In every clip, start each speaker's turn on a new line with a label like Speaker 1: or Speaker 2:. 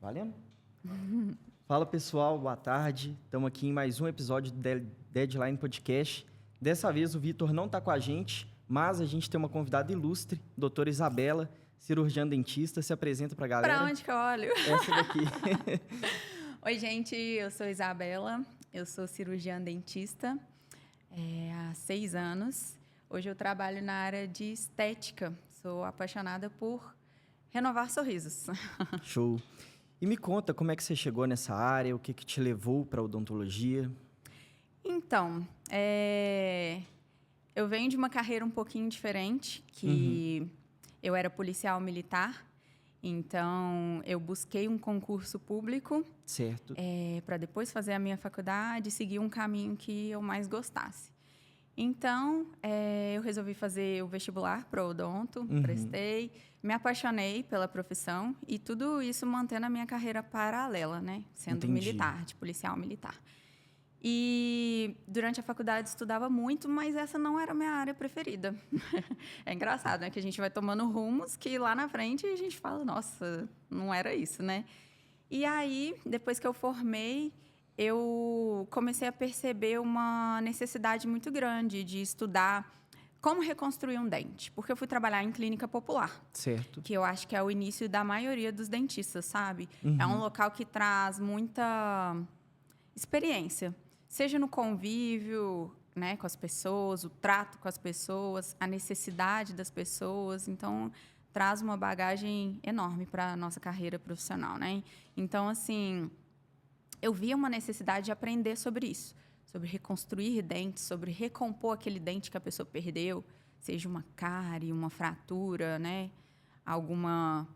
Speaker 1: Valendo? Fala pessoal, boa tarde. Estamos aqui em mais um episódio do Deadline Podcast. Dessa vez o Vitor não está com a gente, mas a gente tem uma convidada ilustre, doutora Isabela, cirurgiã dentista. Se apresenta para a galera.
Speaker 2: Para onde que eu olho?
Speaker 1: Essa daqui.
Speaker 2: Oi, gente, eu sou Isabela, eu sou cirurgiã dentista há 6 anos. Hoje eu trabalho na área de estética, sou apaixonada por renovar sorrisos.
Speaker 1: Show. E me conta, como é que você chegou nessa área, o que te levou para a odontologia?
Speaker 2: Então, eu venho de uma carreira um pouquinho diferente, que eu era policial militar, então eu busquei um concurso público.
Speaker 1: Certo.
Speaker 2: Para depois fazer a minha faculdade e seguir um caminho que eu mais gostasse. Então, eu resolvi fazer o vestibular para odonto, prestei, me apaixonei pela profissão e tudo isso mantendo a minha carreira paralela, né? Sendo militar, de policial militar. E durante a faculdade estudava muito, mas essa não era a minha área preferida. É engraçado, né? Que a gente vai tomando rumos que lá na frente a gente fala, nossa, não era isso, né? E aí, depois que eu formei, eu comecei a perceber uma necessidade muito grande de estudar como reconstruir um dente. Porque eu fui trabalhar em clínica popular.
Speaker 1: Certo.
Speaker 2: Que eu acho que é o início da maioria dos dentistas, sabe? É um local que traz muita experiência. Seja no convívio, né, com as pessoas, o trato com as pessoas, a necessidade das pessoas. Então, traz uma bagagem enorme para a nossa carreira profissional, né? Então, assim, eu via uma necessidade de aprender sobre isso, sobre reconstruir dentes, sobre recompor aquele dente que a pessoa perdeu, seja uma cárie, uma fratura, né? Alguma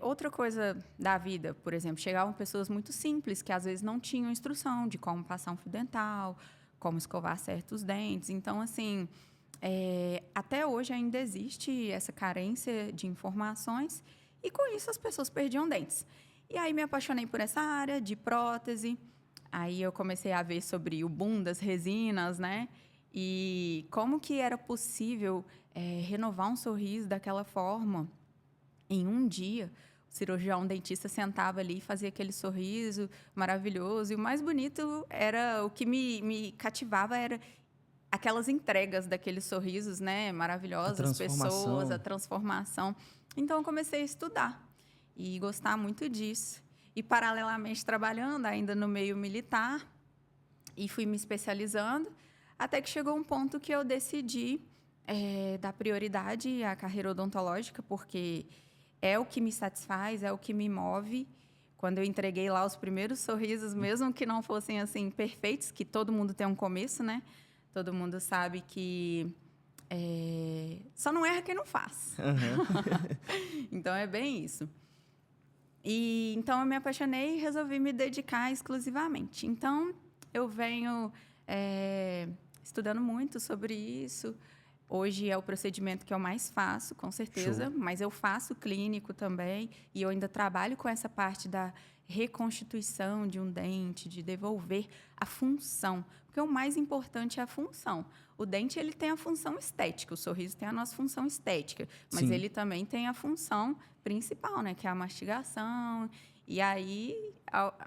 Speaker 2: outra coisa da vida, por exemplo, chegavam pessoas muito simples que às vezes não tinham instrução de como passar um fio dental, como escovar certos dentes. Então, assim, até hoje ainda existe essa carência de informações e, com isso, as pessoas perdiam dentes. E aí me apaixonei por essa área de prótese. Aí eu comecei a ver sobre o boom das resinas, né? E como que era possível renovar um sorriso daquela forma. Em um dia, o cirurgião dentista sentava ali e fazia aquele sorriso maravilhoso. E o mais bonito era, o que me cativava era aquelas entregas daqueles sorrisos, né, maravilhosos, as pessoas, a transformação. Então, eu comecei a estudar e gostar muito disso. E, paralelamente, trabalhando ainda no meio militar, e fui me especializando, até que chegou um ponto que eu decidi dar prioridade à carreira odontológica, porque é o que me satisfaz, é o que me move. Quando eu entreguei lá os primeiros sorrisos, mesmo que não fossem assim perfeitos, que todo mundo tem um começo, né? Todo mundo sabe que só não erra quem não faz. Então, é bem isso. E então, eu me apaixonei e resolvi me dedicar exclusivamente. Então, eu venho estudando muito sobre isso. Hoje é o procedimento que eu mais faço, com certeza. Show. Mas eu faço clínico também. E eu ainda trabalho com essa parte da reconstituição de um dente, de devolver a função. Porque o mais importante é a função. O dente, ele tem a função estética. O sorriso tem a nossa função estética. Mas Sim. Ele também tem a função principal, né? Que é a mastigação. E aí,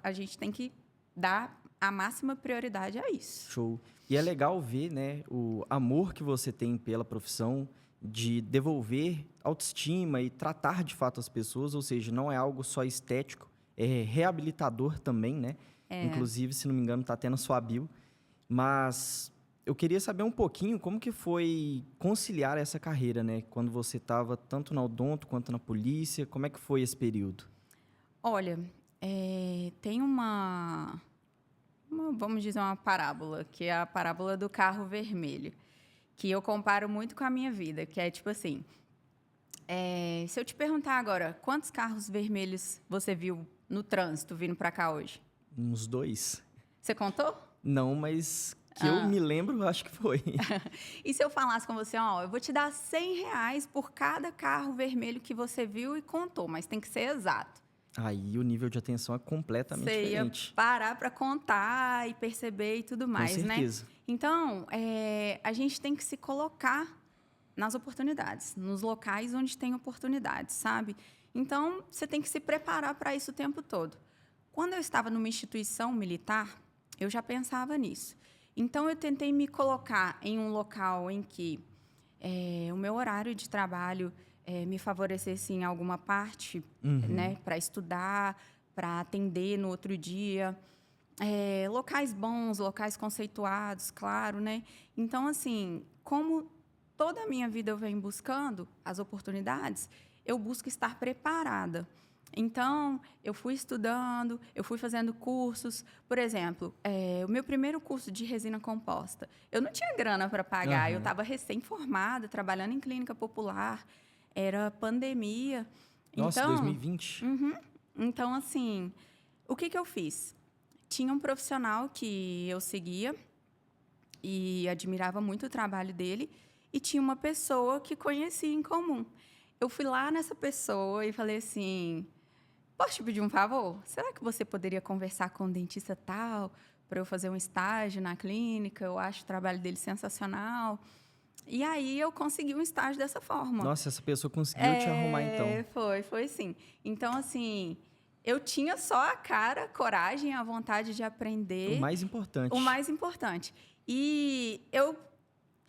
Speaker 2: a gente tem que dar a máxima prioridade a isso.
Speaker 1: Show. E é legal ver, né, o amor que você tem pela profissão de devolver autoestima e tratar de fato as pessoas, ou seja, não é algo só estético, é reabilitador também, né? Inclusive, se não me engano, está até na sua bio. Mas eu queria saber um pouquinho como que foi conciliar essa carreira, né? Quando você estava tanto na odonto quanto na polícia, como é que foi esse período?
Speaker 2: Olha, tem vamos dizer, uma parábola, que é a parábola do carro vermelho, que eu comparo muito com a minha vida, que é tipo assim, se eu te perguntar agora, quantos carros vermelhos você viu no trânsito vindo para cá hoje?
Speaker 1: Uns 2.
Speaker 2: Você contou?
Speaker 1: Não, mas que eu me lembro, acho que foi.
Speaker 2: E se eu falasse com você, eu vou te dar R$100 por cada carro vermelho que você viu e contou, mas tem que ser exato.
Speaker 1: Aí o nível de atenção é completamente diferente.
Speaker 2: Você ia parar para contar e perceber e tudo mais, né?
Speaker 1: Com certeza.
Speaker 2: Então, a gente tem que se colocar nas oportunidades, nos locais onde tem oportunidades, sabe? Então, você tem que se preparar para isso o tempo todo. Quando eu estava numa instituição militar, eu já pensava nisso. Então, eu tentei me colocar em um local em que o meu horário de trabalho me favorecesse em alguma parte, né, para estudar, para atender no outro dia. Locais bons, locais conceituados, claro, né? Então, assim, como toda a minha vida eu venho buscando as oportunidades, eu busco estar preparada. Então, eu fui estudando, eu fui fazendo cursos. Por exemplo, o meu primeiro curso de resina composta, eu não tinha grana para pagar. Eu estava recém-formada, trabalhando em clínica popular. Era pandemia.
Speaker 1: Nossa,
Speaker 2: Então,
Speaker 1: 2020?
Speaker 2: Então, assim, o que eu fiz? Tinha um profissional que eu seguia e admirava muito o trabalho dele, e tinha uma pessoa que conhecia em comum. Eu fui lá nessa pessoa e falei assim: posso te pedir um favor? Será que você poderia conversar com o dentista tal para eu fazer um estágio na clínica? Eu acho o trabalho dele sensacional. E aí eu consegui um estágio dessa forma.
Speaker 1: Nossa, essa pessoa conseguiu te arrumar, então.
Speaker 2: Foi sim. Então, assim, eu tinha só a cara, a coragem, a vontade de aprender.
Speaker 1: O mais importante.
Speaker 2: O mais importante. E eu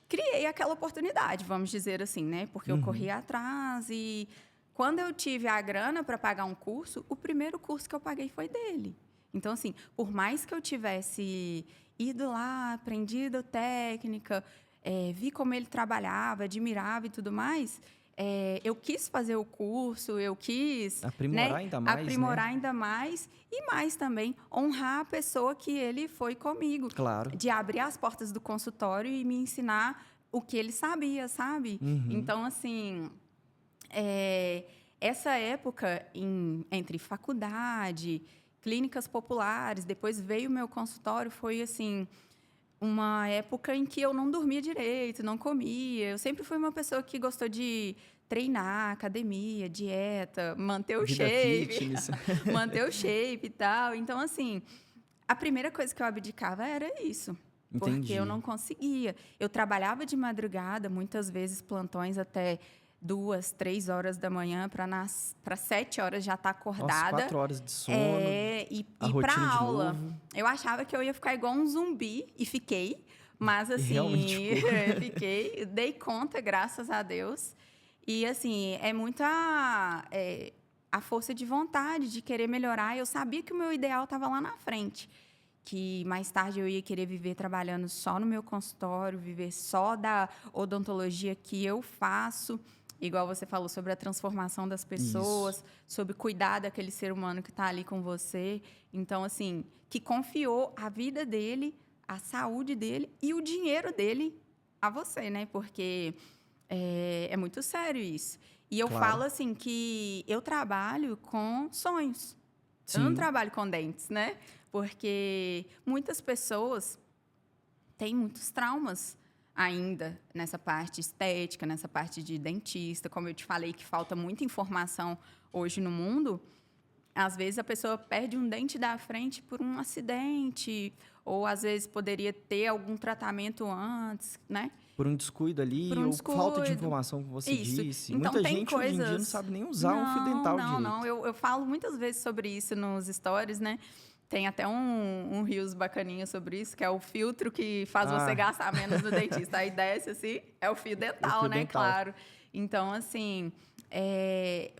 Speaker 2: criei aquela oportunidade, vamos dizer assim, né? Porque eu corri atrás e quando eu tive a grana para pagar um curso, o primeiro curso que eu paguei foi dele. Então, assim, por mais que eu tivesse ido lá, aprendido técnica, vi como ele trabalhava, admirava e tudo mais, eu quis fazer o curso, eu quis
Speaker 1: aprimorar,
Speaker 2: né,
Speaker 1: ainda mais,
Speaker 2: aprimorar
Speaker 1: né?
Speaker 2: ainda mais e mais também honrar a pessoa que ele foi comigo.
Speaker 1: Claro.
Speaker 2: De abrir as portas do consultório e me ensinar o que ele sabia, sabe? Então, assim, essa época entre faculdade, clínicas populares, depois veio o meu consultório, foi assim uma época em que eu não dormia direito, não comia. Eu sempre fui uma pessoa que gostou de treinar, academia, dieta, manter o
Speaker 1: Vida
Speaker 2: shape,
Speaker 1: fitness.
Speaker 2: manter o shape e tal. Então, assim, a primeira coisa que eu abdicava era isso. Porque
Speaker 1: Entendi.
Speaker 2: eu não conseguia. Eu trabalhava de madrugada, muitas vezes plantões até 2, 3 horas da manhã, para 7 horas já estar acordada.
Speaker 1: Nossa, 4 horas de sono.
Speaker 2: E
Speaker 1: a
Speaker 2: ir
Speaker 1: rotina
Speaker 2: para
Speaker 1: de
Speaker 2: aula.
Speaker 1: novo.
Speaker 2: Eu achava que eu ia ficar igual um zumbi, e fiquei. Mas, assim,
Speaker 1: Realmente ficou.
Speaker 2: fiquei. Dei conta, graças a Deus. E, assim, é muita a força de vontade de querer melhorar. Eu sabia que o meu ideal estava lá na frente. Que mais tarde eu ia querer viver trabalhando só no meu consultório, viver só da odontologia que eu faço. Igual você falou sobre a transformação das pessoas, sobre cuidar daquele ser humano que está ali com você. Então, assim, que confiou a vida dele, a saúde dele e o dinheiro dele a você, né? Porque é muito sério isso. E eu falo assim que eu trabalho com sonhos.
Speaker 1: Sim.
Speaker 2: Eu não trabalho com dentes, né? Porque muitas pessoas têm muitos traumas ainda nessa parte estética, nessa parte de dentista. Como eu te falei, que falta muita informação hoje no mundo. Às vezes, a pessoa perde um dente da frente por um acidente, ou, às vezes, poderia ter algum tratamento antes, né?
Speaker 1: Por um descuido ali,
Speaker 2: Por um
Speaker 1: ou
Speaker 2: descuido.
Speaker 1: falta de informação, como você
Speaker 2: Isso.
Speaker 1: disse.
Speaker 2: Então,
Speaker 1: Muita
Speaker 2: tem
Speaker 1: gente
Speaker 2: coisas...
Speaker 1: hoje em dia não sabe nem usar um fio dental direito.
Speaker 2: Não. Eu falo muitas vezes sobre isso nos stories, né? Tem até um reels bacaninha sobre isso, que é o filtro que faz você gastar menos no dentista. Aí desce, assim, é o fio dental, né?
Speaker 1: dental.
Speaker 2: Claro. Então, assim,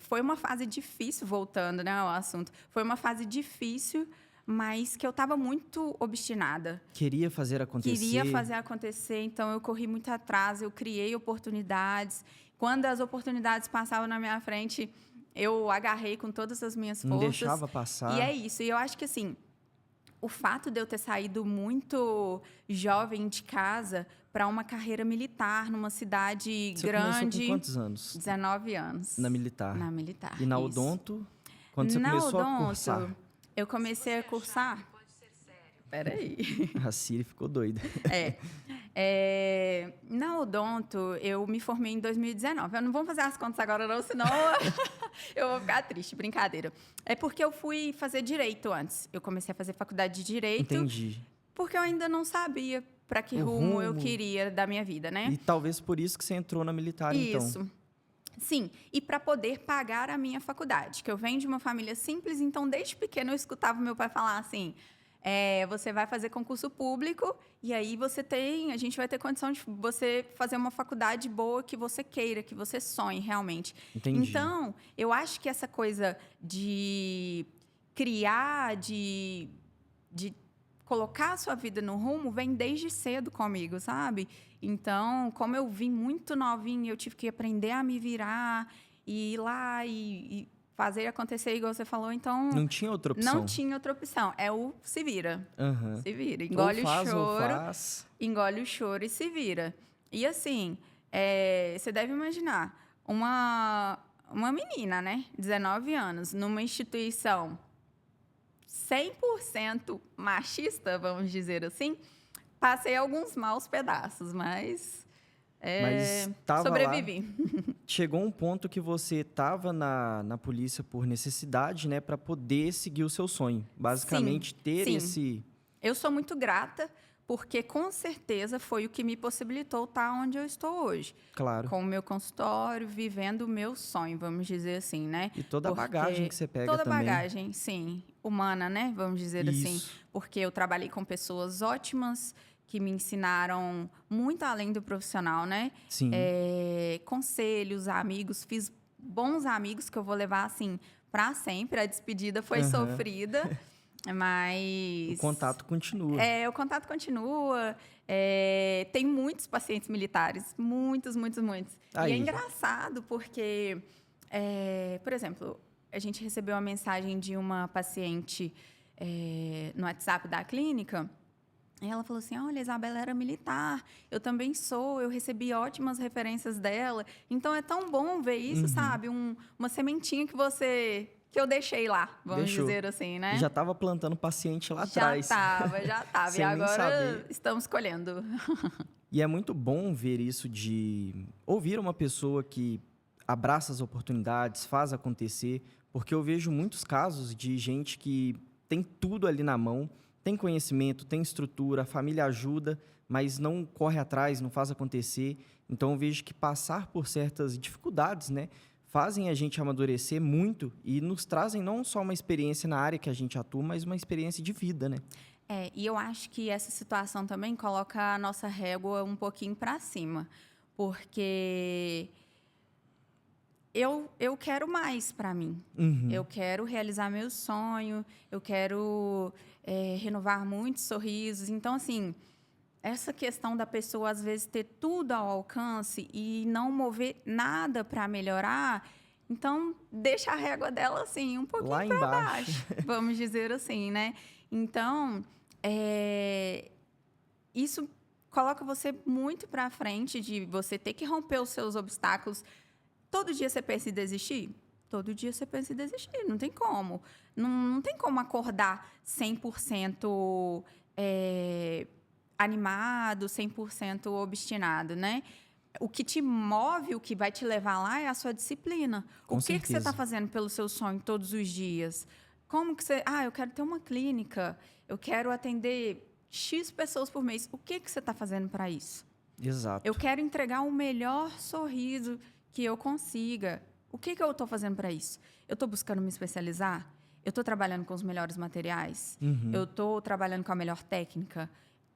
Speaker 2: foi uma fase difícil, voltando, né, ao assunto. Foi uma fase difícil, mas que eu estava muito obstinada.
Speaker 1: Queria fazer acontecer.
Speaker 2: Então eu corri muito atrás, eu criei oportunidades. Quando as oportunidades passavam na minha frente, eu agarrei com todas as minhas forças.
Speaker 1: Não deixava passar.
Speaker 2: E é isso. E eu acho que, assim, o fato de eu ter saído muito jovem de casa para uma carreira militar numa cidade grande...
Speaker 1: Você começou com quantos anos?
Speaker 2: 19 anos.
Speaker 1: Na militar.
Speaker 2: Na militar,
Speaker 1: E na
Speaker 2: isso.
Speaker 1: odonto, quando você começou a cursar?
Speaker 2: Eu comecei a cursar... Peraí.
Speaker 1: A Siri ficou doida.
Speaker 2: Na odonto, eu me formei em 2019. Eu não vou fazer as contas agora, não, senão eu vou ficar triste. Brincadeira. É porque eu fui fazer direito antes. Eu comecei a fazer faculdade de direito.
Speaker 1: Entendi.
Speaker 2: Porque eu ainda não sabia para que rumo eu queria da minha vida, né?
Speaker 1: E talvez por isso que você entrou na militar, então.
Speaker 2: Isso. Sim, e para poder pagar a minha faculdade, que eu venho de uma família simples, então desde pequeno eu escutava meu pai falar assim: você vai fazer concurso público e aí a gente vai ter condição de você fazer uma faculdade boa que você queira, que você sonhe realmente.
Speaker 1: Entendi.
Speaker 2: Então, eu acho que essa coisa de criar, de colocar a sua vida no rumo vem desde cedo comigo, sabe? Então, como eu vim muito novinha, eu tive que aprender a me virar e ir lá e fazer acontecer, igual você falou. Então,
Speaker 1: Não tinha outra
Speaker 2: não
Speaker 1: opção.
Speaker 2: tinha outra opção. É o se vira.
Speaker 1: Aham.
Speaker 2: Se vira.
Speaker 1: Ou faz.
Speaker 2: Engole o choro e se vira. E assim, você deve imaginar, uma menina, né? 19 anos, numa instituição 100% machista, vamos dizer assim, passei alguns maus pedaços, mas
Speaker 1: Mas tava lá.
Speaker 2: sobrevivi.
Speaker 1: Chegou um ponto que você estava na polícia por necessidade, né, para poder seguir o seu sonho.
Speaker 2: Sim,
Speaker 1: Basicamente, ter
Speaker 2: sim.
Speaker 1: esse.
Speaker 2: Eu sou muito grata, porque com certeza foi o que me possibilitou estar onde eu estou hoje.
Speaker 1: Claro.
Speaker 2: Com o meu consultório, vivendo o meu sonho, vamos dizer assim, né?
Speaker 1: E toda a bagagem que você pega
Speaker 2: toda
Speaker 1: também.
Speaker 2: bagagem, sim, humana, né? Vamos dizer assim.
Speaker 1: Isso.
Speaker 2: Porque eu trabalhei com pessoas ótimas, que me ensinaram muito além do profissional, né?
Speaker 1: Sim.
Speaker 2: Conselhos, amigos, fiz bons amigos que eu vou levar, assim, para sempre. A despedida foi
Speaker 1: Aham.
Speaker 2: sofrida, mas...
Speaker 1: O contato continua.
Speaker 2: O contato continua. Tem muitos pacientes militares. Muitos, muitos, muitos. E
Speaker 1: Aí.
Speaker 2: é engraçado porque, por exemplo, a gente recebeu uma mensagem de uma paciente no WhatsApp da clínica. E ela falou assim: olha, a Isabela era militar, eu também sou, eu recebi ótimas referências dela. Então é tão bom ver isso, sabe? Uma sementinha que eu deixei lá, vamos
Speaker 1: Deixou.
Speaker 2: dizer assim, né?
Speaker 1: Já estava plantando paciente lá atrás.
Speaker 2: Já tava. E
Speaker 1: Sem nem
Speaker 2: agora
Speaker 1: saber.
Speaker 2: estamos colhendo.
Speaker 1: E é muito bom ver isso de ouvir uma pessoa que abraça as oportunidades, faz acontecer, porque eu vejo muitos casos de gente que tem tudo ali na mão, tem conhecimento, tem estrutura, a família ajuda, mas não corre atrás, não faz acontecer. Então eu vejo que passar por certas dificuldades, né, fazem a gente amadurecer muito e nos trazem não só uma experiência na área que a gente atua, mas uma experiência de vida, né?
Speaker 2: E eu acho que essa situação também coloca a nossa régua um pouquinho para cima, porque eu quero mais para mim. Eu quero realizar meu sonho, eu quero renovar muitos sorrisos. Então, assim, essa questão da pessoa, às vezes, ter tudo ao alcance e não mover nada para melhorar, então, deixa a régua dela, assim, um pouquinho
Speaker 1: Lá
Speaker 2: para
Speaker 1: embaixo.
Speaker 2: baixo, vamos dizer assim, né? Então, isso coloca você muito para frente de você ter que romper os seus obstáculos. Todo dia você pensa em desistir? Todo dia você pensa em desistir, não tem como. Não tem como acordar 100% animado, 100% obstinado, né? O que te move, o que vai te levar lá é a sua disciplina.
Speaker 1: Com
Speaker 2: o que você
Speaker 1: certeza.
Speaker 2: está fazendo pelo seu sonho todos os dias? Como que você... eu quero ter uma clínica, eu quero atender X pessoas por mês. O que você está fazendo para isso?
Speaker 1: Exato.
Speaker 2: Eu quero entregar o melhor sorriso que eu consiga. O que eu estou fazendo para isso? Eu estou buscando me especializar? Eu estou trabalhando com os melhores materiais? Eu estou trabalhando com a melhor técnica?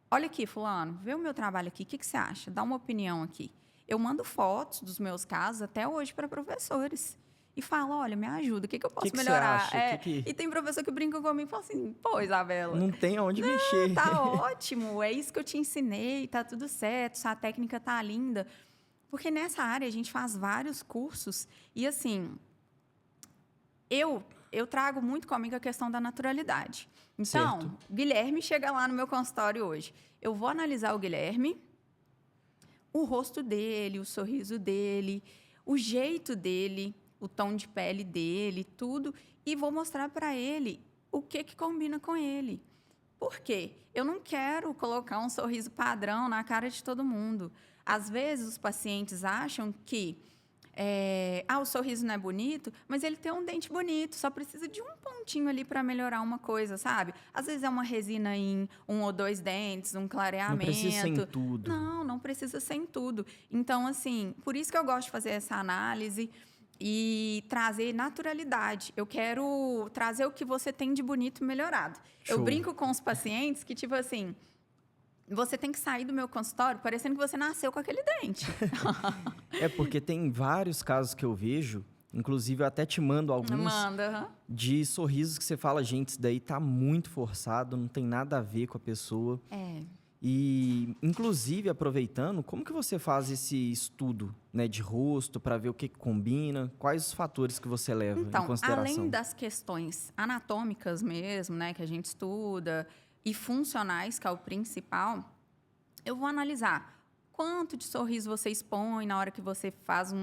Speaker 2: Olha aqui, fulano, vê o meu trabalho aqui. O que você acha? Dá uma opinião aqui. Eu mando fotos dos meus casos até hoje para professores. E falo, olha, me ajuda, o que eu posso melhorar?
Speaker 1: Você acha?
Speaker 2: E tem professor que brinca comigo e fala assim, pô, Isabela...
Speaker 1: Não tem aonde mexer.
Speaker 2: Tá ótimo, é isso que eu te ensinei, tá tudo certo, sua técnica tá linda. Porque nessa área a gente faz vários cursos e, assim, eu trago muito comigo a questão da naturalidade. Então,
Speaker 1: Certo.
Speaker 2: Guilherme chega lá no meu consultório hoje. Eu vou analisar o Guilherme, o rosto dele, o sorriso dele, o jeito dele, o tom de pele dele, tudo, e vou mostrar para ele o que combina com ele. Por quê? Eu não quero colocar um sorriso padrão na cara de todo mundo. Às vezes, os pacientes acham que o sorriso não é bonito, mas ele tem um dente bonito, só precisa de um pontinho ali para melhorar uma coisa, sabe? Às vezes é uma resina em 1 ou 2 dentes, um
Speaker 1: Não precisa ser em
Speaker 2: clareamento.
Speaker 1: tudo.
Speaker 2: Não precisa ser em tudo. Então, assim, por isso que eu gosto de fazer essa análise e trazer naturalidade. Eu quero trazer o que você tem de bonito melhorado. Eu
Speaker 1: Show.
Speaker 2: brinco com os pacientes que, tipo assim, você tem que sair do meu consultório parecendo que você nasceu com aquele dente.
Speaker 1: É porque tem vários casos que eu vejo, inclusive eu até te mando alguns,
Speaker 2: Manda.
Speaker 1: de sorrisos que você fala, gente, isso daí tá muito forçado, não tem nada a ver com a pessoa. E, inclusive, aproveitando, como que você faz esse estudo, né, de rosto para ver o que combina? Quais os fatores que você leva em
Speaker 2: Então,
Speaker 1: consideração?
Speaker 2: além das questões anatômicas mesmo, né, que a gente estuda, e funcionais, que é o principal, eu vou analisar quanto de sorriso você expõe na hora que você faz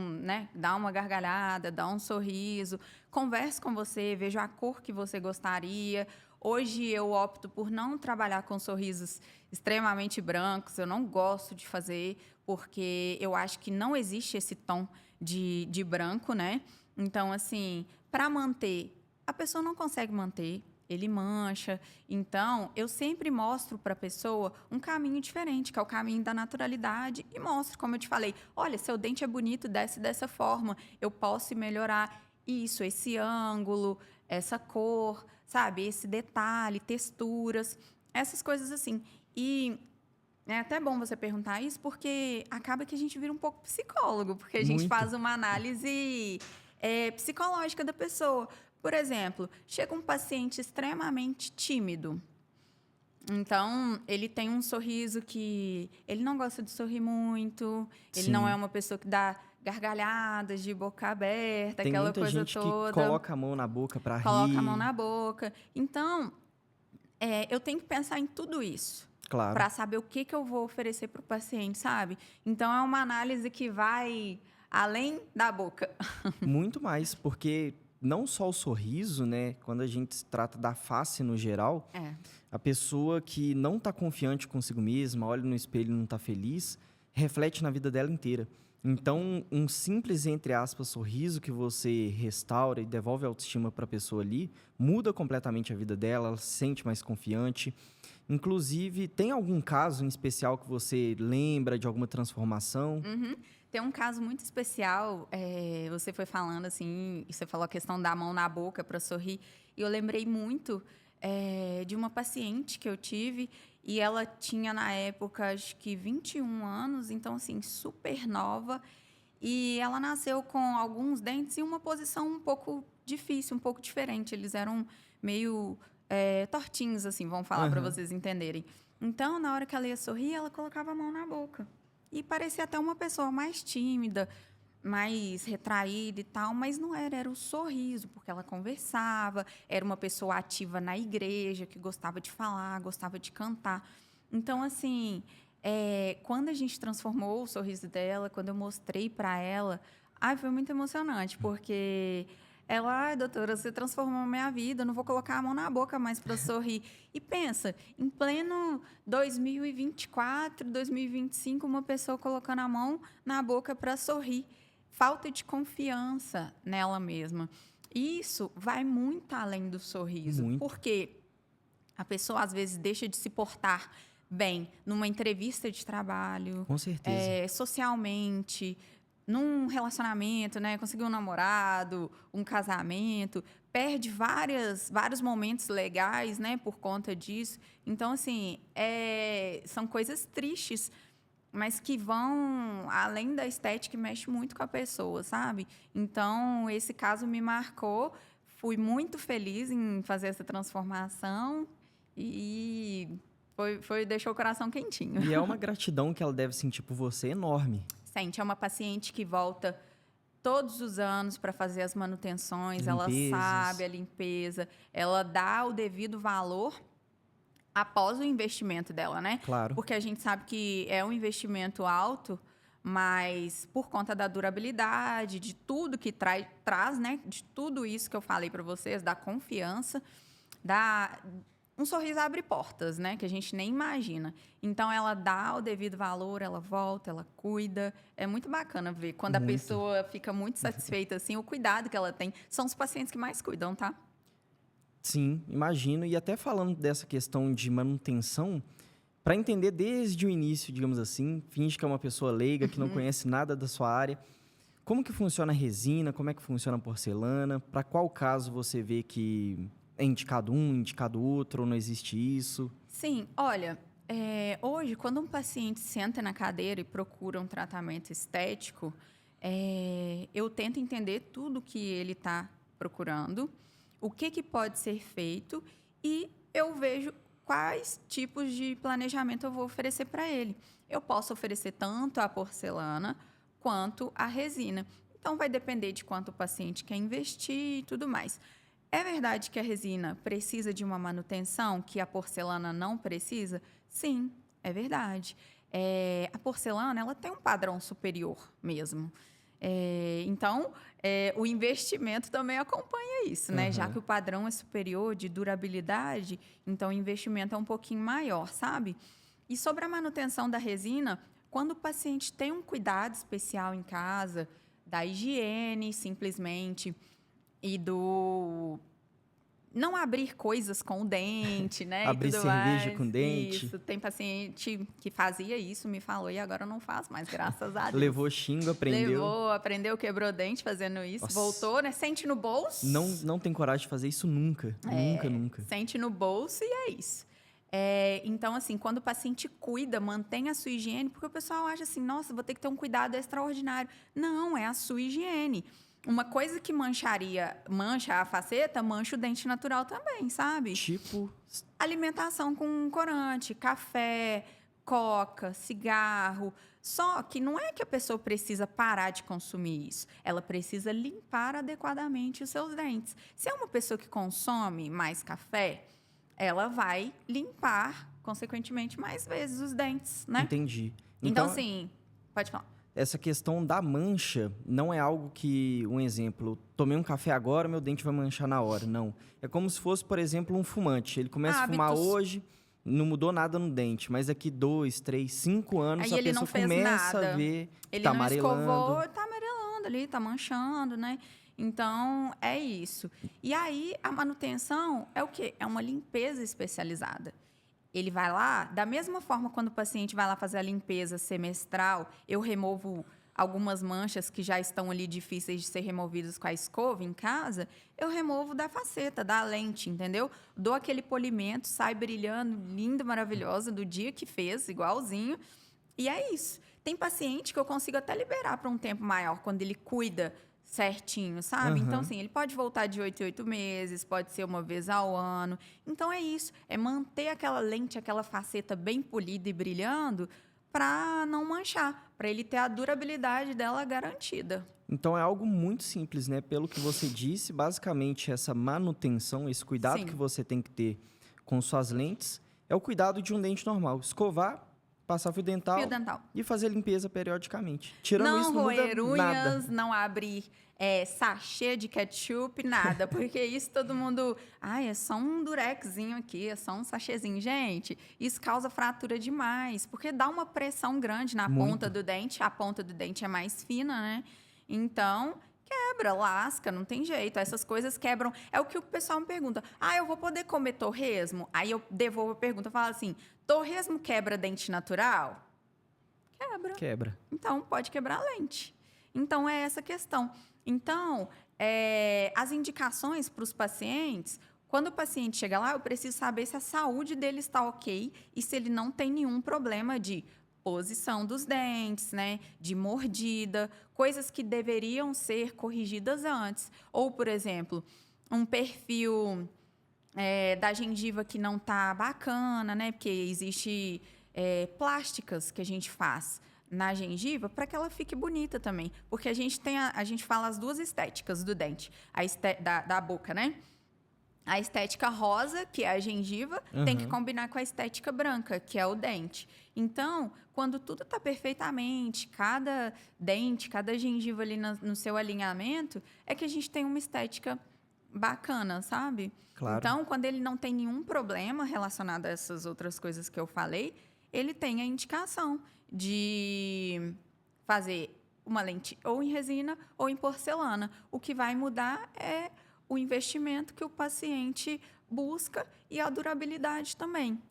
Speaker 2: dá uma gargalhada, dá um sorriso, converso com você, vejo a cor que você gostaria. Hoje eu opto por não trabalhar com sorrisos extremamente brancos, eu não gosto de fazer, porque eu acho que não existe esse tom de branco, né? Então, assim, para manter, a pessoa não consegue manter, ele mancha. Então, eu sempre mostro para a pessoa um caminho diferente, que é o caminho da naturalidade, e mostro, como eu te falei, olha, seu dente é bonito, desce dessa forma, eu posso melhorar isso, esse ângulo, essa cor, sabe? Esse detalhe, texturas, essas coisas assim. E é até bom você perguntar isso, porque acaba que a gente vira um pouco psicólogo, porque a gente
Speaker 1: Muito.
Speaker 2: faz uma análise psicológica da pessoa. Por exemplo, chega um paciente extremamente tímido. Então, ele tem um sorriso que ele não gosta de sorrir muito, ele não
Speaker 1: Sim.
Speaker 2: é uma pessoa que dá gargalhadas de boca aberta,
Speaker 1: Tem
Speaker 2: aquela
Speaker 1: muita
Speaker 2: coisa
Speaker 1: gente
Speaker 2: toda.
Speaker 1: que coloca a mão na boca para
Speaker 2: Coloca a
Speaker 1: rir.
Speaker 2: mão na boca. Então, eu tenho que pensar em tudo isso
Speaker 1: Claro.
Speaker 2: para saber o que eu vou oferecer para o paciente, sabe? Então, é uma análise que vai além da boca.
Speaker 1: Muito mais, porque não só o sorriso, né? Quando a gente se trata da face no geral, a pessoa que não está confiante consigo mesma, olha no espelho e não está feliz, reflete na vida dela inteira. Então, um simples, entre aspas, sorriso que você restaura e devolve a autoestima para a pessoa ali, muda completamente a vida dela, ela se sente mais confiante. Inclusive, tem algum caso em especial que você lembra de alguma transformação?
Speaker 2: Tem um caso muito especial, você foi falando assim, você falou a questão da mão na boca para sorrir, e eu lembrei muito de uma paciente que eu tive, e ela tinha na época, acho que 21 anos, então assim, super nova, e ela nasceu com alguns dentes em uma posição um pouco difícil, um pouco diferente, eles eram meio tortinhos, assim, vamos falar para
Speaker 1: Aham.
Speaker 2: vocês entenderem. Então, na hora que ela ia sorrir, ela colocava a mão na boca. E parecia até uma pessoa mais tímida, mais retraída e tal, mas não era, era o sorriso, porque ela conversava, era uma pessoa ativa na igreja, que gostava de falar, gostava de cantar. Então, assim, quando a gente transformou o sorriso dela, quando eu mostrei para ela, foi muito emocionante, porque ela, ai, doutora, você transformou a minha vida, eu não vou colocar a mão na boca mais para sorrir. E pensa, em pleno 2024, 2025, uma pessoa colocando a mão na boca para sorrir. Falta de confiança nela mesma. Isso vai muito além do sorriso,
Speaker 1: Muito.
Speaker 2: porque a pessoa às vezes deixa de se portar bem numa entrevista de trabalho,
Speaker 1: Com certeza.
Speaker 2: socialmente, num relacionamento, né? Conseguir um namorado, um casamento, perde vários momentos legais, né? Por conta disso. Então, assim, são coisas tristes, mas que vão além da estética e mexe muito com a pessoa, sabe? Então, esse caso me marcou. Fui muito feliz em fazer essa transformação e deixou o coração quentinho.
Speaker 1: E é uma gratidão que ela deve sentir por você enorme.
Speaker 2: Sente, é uma paciente que volta todos os anos para fazer as manutenções, ela
Speaker 1: Limpezas.
Speaker 2: sabe a limpeza, ela dá o devido valor após o investimento dela, né?
Speaker 1: Claro.
Speaker 2: Porque a gente sabe que é um investimento alto, mas por conta da durabilidade, de tudo que traz, né? De tudo isso que eu falei para vocês, da confiança, um sorriso abre portas, né? Que a gente nem imagina. Então, ela dá o devido valor, ela volta, ela cuida. É muito bacana ver. Quando a
Speaker 1: Muito.
Speaker 2: pessoa fica muito satisfeita, assim, o cuidado que ela tem. São os pacientes que mais cuidam, tá?
Speaker 1: Sim, imagino. E até falando dessa questão de manutenção, para entender desde o início, digamos assim, finge que é uma pessoa leiga, que não conhece nada da sua área. Como que funciona a resina? Como é que funciona a porcelana? Para qual caso você vê que é indicado um, indicado outro, ou não existe isso?
Speaker 2: Sim, olha, hoje, quando um paciente senta na cadeira e procura um tratamento estético, eu tento entender tudo que ele está procurando, o que pode ser feito e eu vejo quais tipos de planejamento eu vou oferecer para ele. Eu posso oferecer tanto a porcelana quanto a resina. Então, vai depender de quanto o paciente quer investir e tudo mais. É verdade que a resina precisa de uma manutenção que a porcelana não precisa? Sim, é verdade. A porcelana ela tem um padrão superior mesmo. Então, o investimento também acompanha isso, né? Já que o padrão é superior de durabilidade, então o investimento é um pouquinho maior, sabe? E sobre a manutenção da resina, quando o paciente tem um cuidado especial em casa, da higiene, simplesmente, e do não abrir coisas com o dente, né, e
Speaker 1: Abrir
Speaker 2: tudo
Speaker 1: cerveja
Speaker 2: mais.
Speaker 1: com dente,
Speaker 2: Isso, tem paciente que fazia isso, me falou, e agora não faz mais, graças a Deus.
Speaker 1: levou xingo, aprendeu.
Speaker 2: Levou, aprendeu, quebrou dente fazendo isso,
Speaker 1: Nossa.
Speaker 2: voltou, né, sente no bolso.
Speaker 1: Não tem coragem de fazer isso nunca. Nunca, nunca.
Speaker 2: Sente no bolso e é isso. Então, assim, quando o paciente cuida, mantém a sua higiene, porque o pessoal acha assim, nossa, vou ter que ter um cuidado extraordinário. Não, é a sua higiene. Uma coisa que mancha a faceta, mancha o dente natural também, sabe?
Speaker 1: Tipo,
Speaker 2: Alimentação com corante, café, coca, cigarro. Só que não é que a pessoa precisa parar de consumir isso. Ela precisa limpar adequadamente os seus dentes. Se é uma pessoa que consome mais café, ela vai limpar, consequentemente, mais vezes os dentes, né?
Speaker 1: entendi.
Speaker 2: Então, assim, pode falar.
Speaker 1: Essa questão da mancha não é algo que, um exemplo, tomei um café agora, meu dente vai manchar na hora. Não. É como se fosse, por exemplo, um fumante. Ele começa a fumar hoje, não mudou nada no dente, mas daqui 2, 3, 5 anos
Speaker 2: Aí
Speaker 1: a pessoa começa a ver que tá amarelando.
Speaker 2: Ele não escovou, tá amarelando ali, tá manchando, né? Então, é isso. E aí, a manutenção é o quê? É uma limpeza especializada. Ele vai lá, da mesma forma, quando o paciente vai lá fazer a limpeza semestral, eu removo algumas manchas que já estão ali difíceis de ser removidas com a escova em casa, eu removo da faceta, da lente, entendeu? Dou aquele polimento, sai brilhando, lindo, maravilhosa, do dia que fez, igualzinho. E é isso. Tem paciente que eu consigo até liberar para um tempo maior, quando ele cuida certinho, sabe? Então, assim, ele pode voltar de 8 em 8 meses, pode ser uma vez ao ano. Então, é isso. É manter aquela lente, aquela faceta bem polida e brilhando para não manchar, para ele ter a durabilidade dela garantida.
Speaker 1: Então, é algo muito simples, né? Pelo que você disse, basicamente, essa manutenção, esse cuidado que você tem que ter com suas lentes, é o cuidado de um dente normal. Escovar, passar fio dental e fazer limpeza periodicamente. Tirando isso, não muda
Speaker 2: roer unhas,
Speaker 1: nada.
Speaker 2: não abrir sachê de ketchup, nada. Porque isso todo mundo... é só um durexzinho aqui, é só um sachêzinho. Gente, isso causa fratura demais, porque dá uma pressão grande na ponta do dente. A ponta do dente é mais fina, né? Então... quebra, lasca, não tem jeito. Essas coisas quebram. É o que o pessoal me pergunta. Eu vou poder comer torresmo? Aí eu devolvo a pergunta e falo assim, torresmo quebra dente natural?
Speaker 1: Quebra.
Speaker 2: Então, pode quebrar a lente. Então, é essa questão. Então, as indicações para os pacientes, quando o paciente chega lá, eu preciso saber se a saúde dele está ok e se ele não tem nenhum problema de posição dos dentes, né? De mordida, coisas que deveriam ser corrigidas antes. Ou, por exemplo, um perfil da gengiva que não tá bacana, né? Porque existe plásticas que a gente faz na gengiva para que ela fique bonita também. Porque a gente fala as duas estéticas do dente, da boca, né? A estética rosa, que é a gengiva, tem que combinar com a estética branca, que é o dente. Então, quando tudo está perfeitamente, cada dente, cada gengiva ali no seu alinhamento, é que a gente tem uma estética bacana, sabe?
Speaker 1: Claro.
Speaker 2: Então, quando ele não tem nenhum problema relacionado a essas outras coisas que eu falei, ele tem a indicação de fazer uma lente ou em resina ou em porcelana. O que vai mudar é o investimento que o paciente busca e a durabilidade também.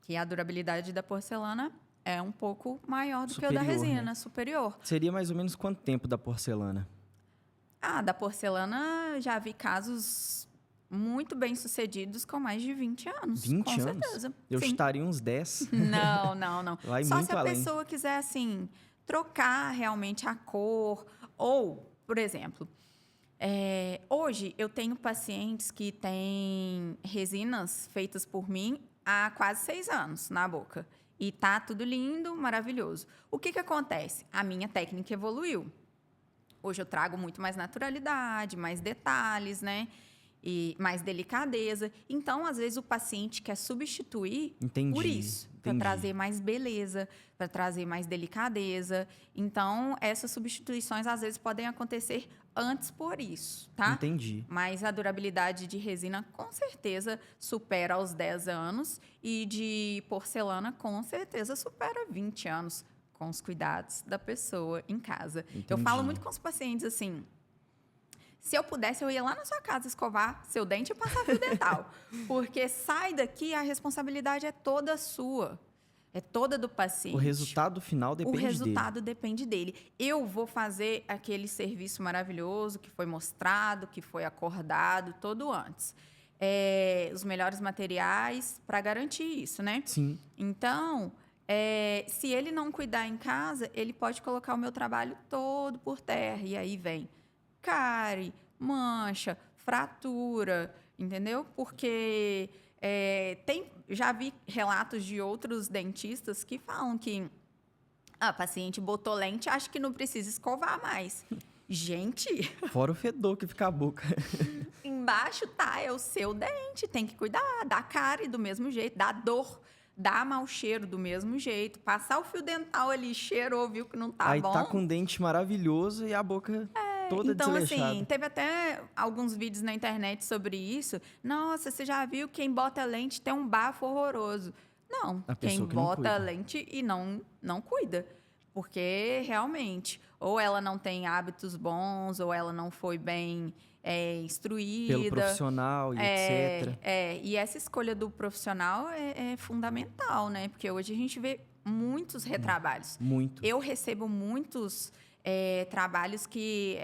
Speaker 2: Que a durabilidade da porcelana é um pouco maior do que o da resina,
Speaker 1: né?
Speaker 2: superior.
Speaker 1: Seria mais ou menos quanto tempo da porcelana?
Speaker 2: Da porcelana já vi casos muito bem-sucedidos com mais de 20 anos.
Speaker 1: 20
Speaker 2: com
Speaker 1: anos?
Speaker 2: certeza.
Speaker 1: Eu
Speaker 2: Sim.
Speaker 1: estaria uns 10.
Speaker 2: Não.
Speaker 1: Vai
Speaker 2: Só
Speaker 1: muito
Speaker 2: se a
Speaker 1: além.
Speaker 2: pessoa quiser, assim, trocar realmente a cor. Ou, por exemplo, hoje eu tenho pacientes que têm resinas feitas por mim há quase 6 anos na boca. E tá tudo lindo, maravilhoso. O que acontece? A minha técnica evoluiu. Hoje eu trago muito mais naturalidade, mais detalhes, né? E mais delicadeza. Então, às vezes, o paciente quer substituir por isso, para trazer mais beleza, para trazer mais delicadeza. Então, essas substituições, às vezes, podem acontecer antes por isso, tá?
Speaker 1: Entendi.
Speaker 2: Mas a durabilidade de resina, com certeza, supera os 10 anos. E de porcelana, com certeza, supera 20 anos. Com os cuidados da pessoa em casa.
Speaker 1: Entendi.
Speaker 2: Eu falo muito com os pacientes assim, se eu pudesse, eu ia lá na sua casa escovar seu dente e passar fio dental. Porque sai daqui, a responsabilidade é toda sua. É toda do paciente.
Speaker 1: O resultado final depende dele.
Speaker 2: O resultado depende dele. Eu vou fazer aquele serviço maravilhoso que foi mostrado, que foi acordado, todo antes. Os melhores materiais para garantir isso, né?
Speaker 1: Sim.
Speaker 2: Então, se ele não cuidar em casa, ele pode colocar o meu trabalho todo por terra. E aí vem cárie, mancha, fratura, entendeu? Porque já vi relatos de outros dentistas que falam que a paciente botou lente, acha que não precisa escovar mais. Gente...
Speaker 1: Fora o fedor que fica a boca.
Speaker 2: Embaixo é o seu dente, tem que cuidar, dá cárie do mesmo jeito, dá dor, dá mau cheiro do mesmo jeito. Passar o fio dental ali, cheirou, viu que não tá
Speaker 1: Aí
Speaker 2: bom.
Speaker 1: tá com um dente maravilhoso e a boca toda
Speaker 2: então,
Speaker 1: desleixada.
Speaker 2: assim, teve até alguns vídeos na internet sobre isso. Nossa, você já viu quem bota lente tem um bafo horroroso. Não, quem bota lente e não cuida. Porque, realmente, ou ela não tem hábitos bons, ou ela não foi bem instruída.
Speaker 1: Pelo profissional e etc.
Speaker 2: E essa escolha do profissional é fundamental, né? Porque hoje a gente vê muitos retrabalhos.
Speaker 1: Muito.
Speaker 2: Eu recebo muitos trabalhos que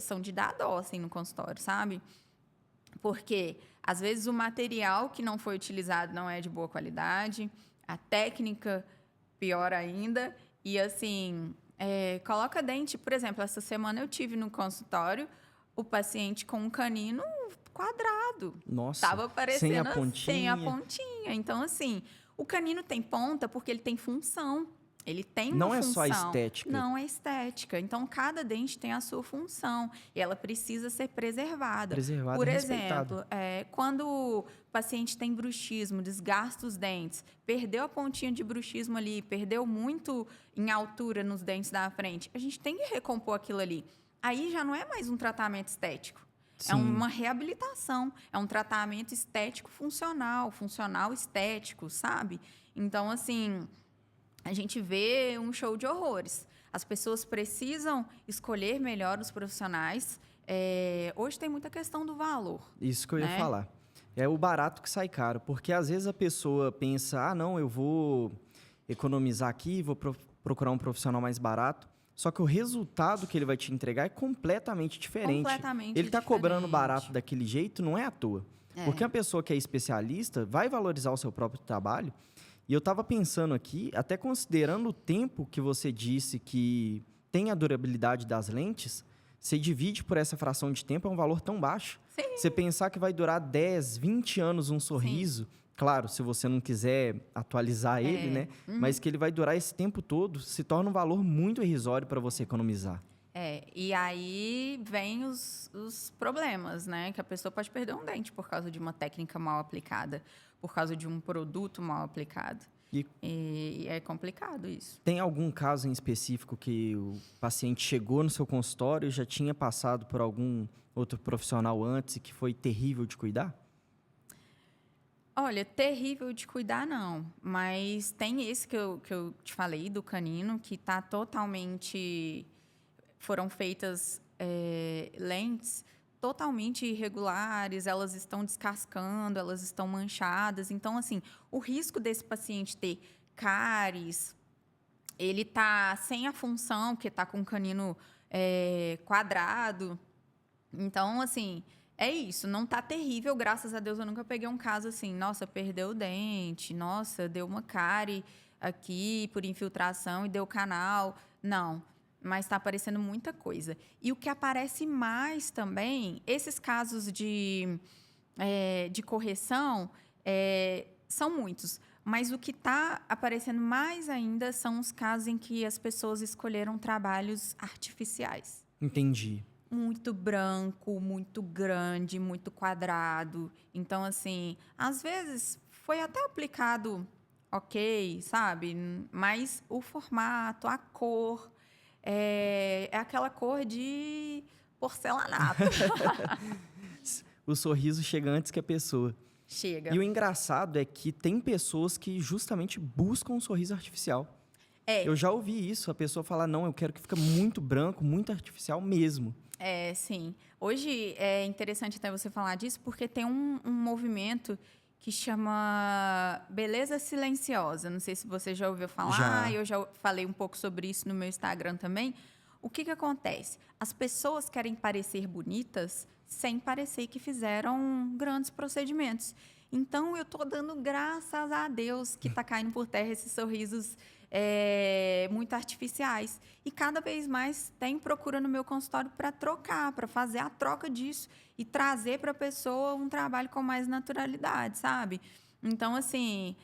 Speaker 2: são de dar dó, assim, no consultório, sabe? Porque, às vezes, o material que não foi utilizado não é de boa qualidade, a técnica, pior ainda, e, assim, coloca dente. Por exemplo, essa semana eu tive no consultório o paciente com um canino quadrado.
Speaker 1: Nossa,
Speaker 2: tava parecendo
Speaker 1: sem a
Speaker 2: pontinha. Então, assim, o canino tem ponta porque ele tem função. Ele tem uma função.
Speaker 1: Não é só estética.
Speaker 2: Não é estética. Então, cada dente tem a sua função. E ela precisa ser preservada.
Speaker 1: Por
Speaker 2: exemplo, quando o paciente tem bruxismo, desgasta os dentes, perdeu a pontinha de bruxismo ali, perdeu muito em altura nos dentes da frente, a gente tem que recompor aquilo ali. Aí já não é mais um tratamento estético. Sim. É uma reabilitação. É um tratamento estético funcional estético, sabe? Então, assim... a gente vê um show de horrores. As pessoas precisam escolher melhor os profissionais. Hoje tem muita questão do valor.
Speaker 1: Isso que eu ia falar. É o barato que sai caro. Porque, às vezes, a pessoa pensa, não, eu vou economizar aqui, vou procurar um profissional mais barato. Só que o resultado que ele vai te entregar é completamente diferente. Ele está cobrando barato daquele jeito, não é à toa. Porque a pessoa que é especialista vai valorizar o seu próprio trabalho. E eu estava pensando aqui, até considerando o tempo que você disse que tem a durabilidade das lentes, você divide por essa fração de tempo, é um valor tão baixo.
Speaker 2: Sim.
Speaker 1: Você pensar que vai durar 10, 20 anos um sorriso, sim, claro, se você não quiser atualizar ele, né? Mas que ele vai durar esse tempo todo, se torna um valor muito irrisório para você economizar.
Speaker 2: E aí vem os problemas, né? Que a pessoa pode perder um dente por causa de uma técnica mal aplicada, por causa de um produto mal aplicado. E é complicado isso.
Speaker 1: Tem algum caso em específico que o paciente chegou no seu consultório e já tinha passado por algum outro profissional antes e que foi terrível de cuidar?
Speaker 2: Olha, terrível de cuidar, não. Mas tem esse que eu te falei, do canino, que está totalmente... Foram feitas lentes totalmente irregulares, elas estão descascando, elas estão manchadas. Então, assim, o risco desse paciente ter cáries, ele tá sem a função, porque tá com o canino quadrado. Então, assim, é isso. Não tá terrível, graças a Deus. Eu nunca peguei um caso assim, nossa, perdeu o dente, nossa, deu uma cárie aqui por infiltração e deu canal. Não. Mas está aparecendo muita coisa. E o que aparece mais também, esses casos de correção, são muitos. Mas o que está aparecendo mais ainda são os casos em que as pessoas escolheram trabalhos artificiais.
Speaker 1: Entendi.
Speaker 2: Muito branco, muito grande, muito quadrado. Então, assim, às vezes foi até aplicado ok, sabe? Mas o formato, a cor... É aquela cor de porcelanato.
Speaker 1: O sorriso chega antes que a pessoa.
Speaker 2: Chega.
Speaker 1: E o engraçado é que tem pessoas que justamente buscam um sorriso artificial. Eu já ouvi isso, a pessoa falar, não, eu quero que fique muito branco, muito artificial mesmo.
Speaker 2: Sim. Hoje é interessante até você falar disso, porque tem um movimento que chama Beleza Silenciosa. Não sei se você já ouviu falar, eu já falei um pouco sobre isso no meu Instagram também. O que acontece? As pessoas querem parecer bonitas sem parecer que fizeram grandes procedimentos. Então, eu estou dando graças a Deus que está caindo por terra esses sorrisos muito artificiais. E cada vez mais tem procura no meu consultório para trocar, para fazer a troca disso e trazer para a pessoa um trabalho com mais naturalidade, sabe? Então, assim,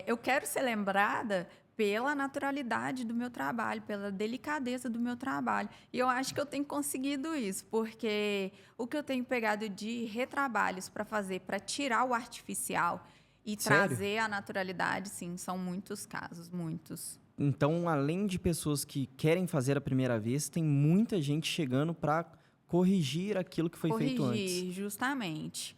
Speaker 2: eu quero ser lembrada pela naturalidade do meu trabalho, pela delicadeza do meu trabalho. E eu acho que eu tenho conseguido isso, porque o que eu tenho pegado de retrabalhos para fazer, para tirar o artificial e trazer a naturalidade, sim, são muitos casos, muitos.
Speaker 1: Então, além de pessoas que querem fazer a primeira vez, tem muita gente chegando para corrigir aquilo que foi feito antes.
Speaker 2: Corrigir, justamente.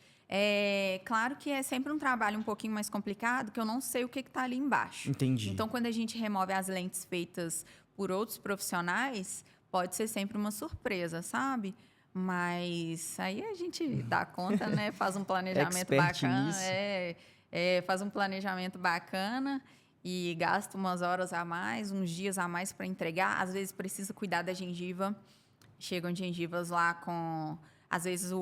Speaker 2: Claro que é sempre um trabalho um pouquinho mais complicado, que eu não sei o que está ali embaixo.
Speaker 1: Entendi.
Speaker 2: Então, quando a gente remove as lentes feitas por outros profissionais, pode ser sempre uma surpresa, sabe? Mas aí a gente dá conta, né? Faz um planejamento bacana. Faz um planejamento bacana e gasta umas horas a mais, uns dias a mais para entregar. Às vezes precisa cuidar da gengiva. Chegam gengivas lá com... Às vezes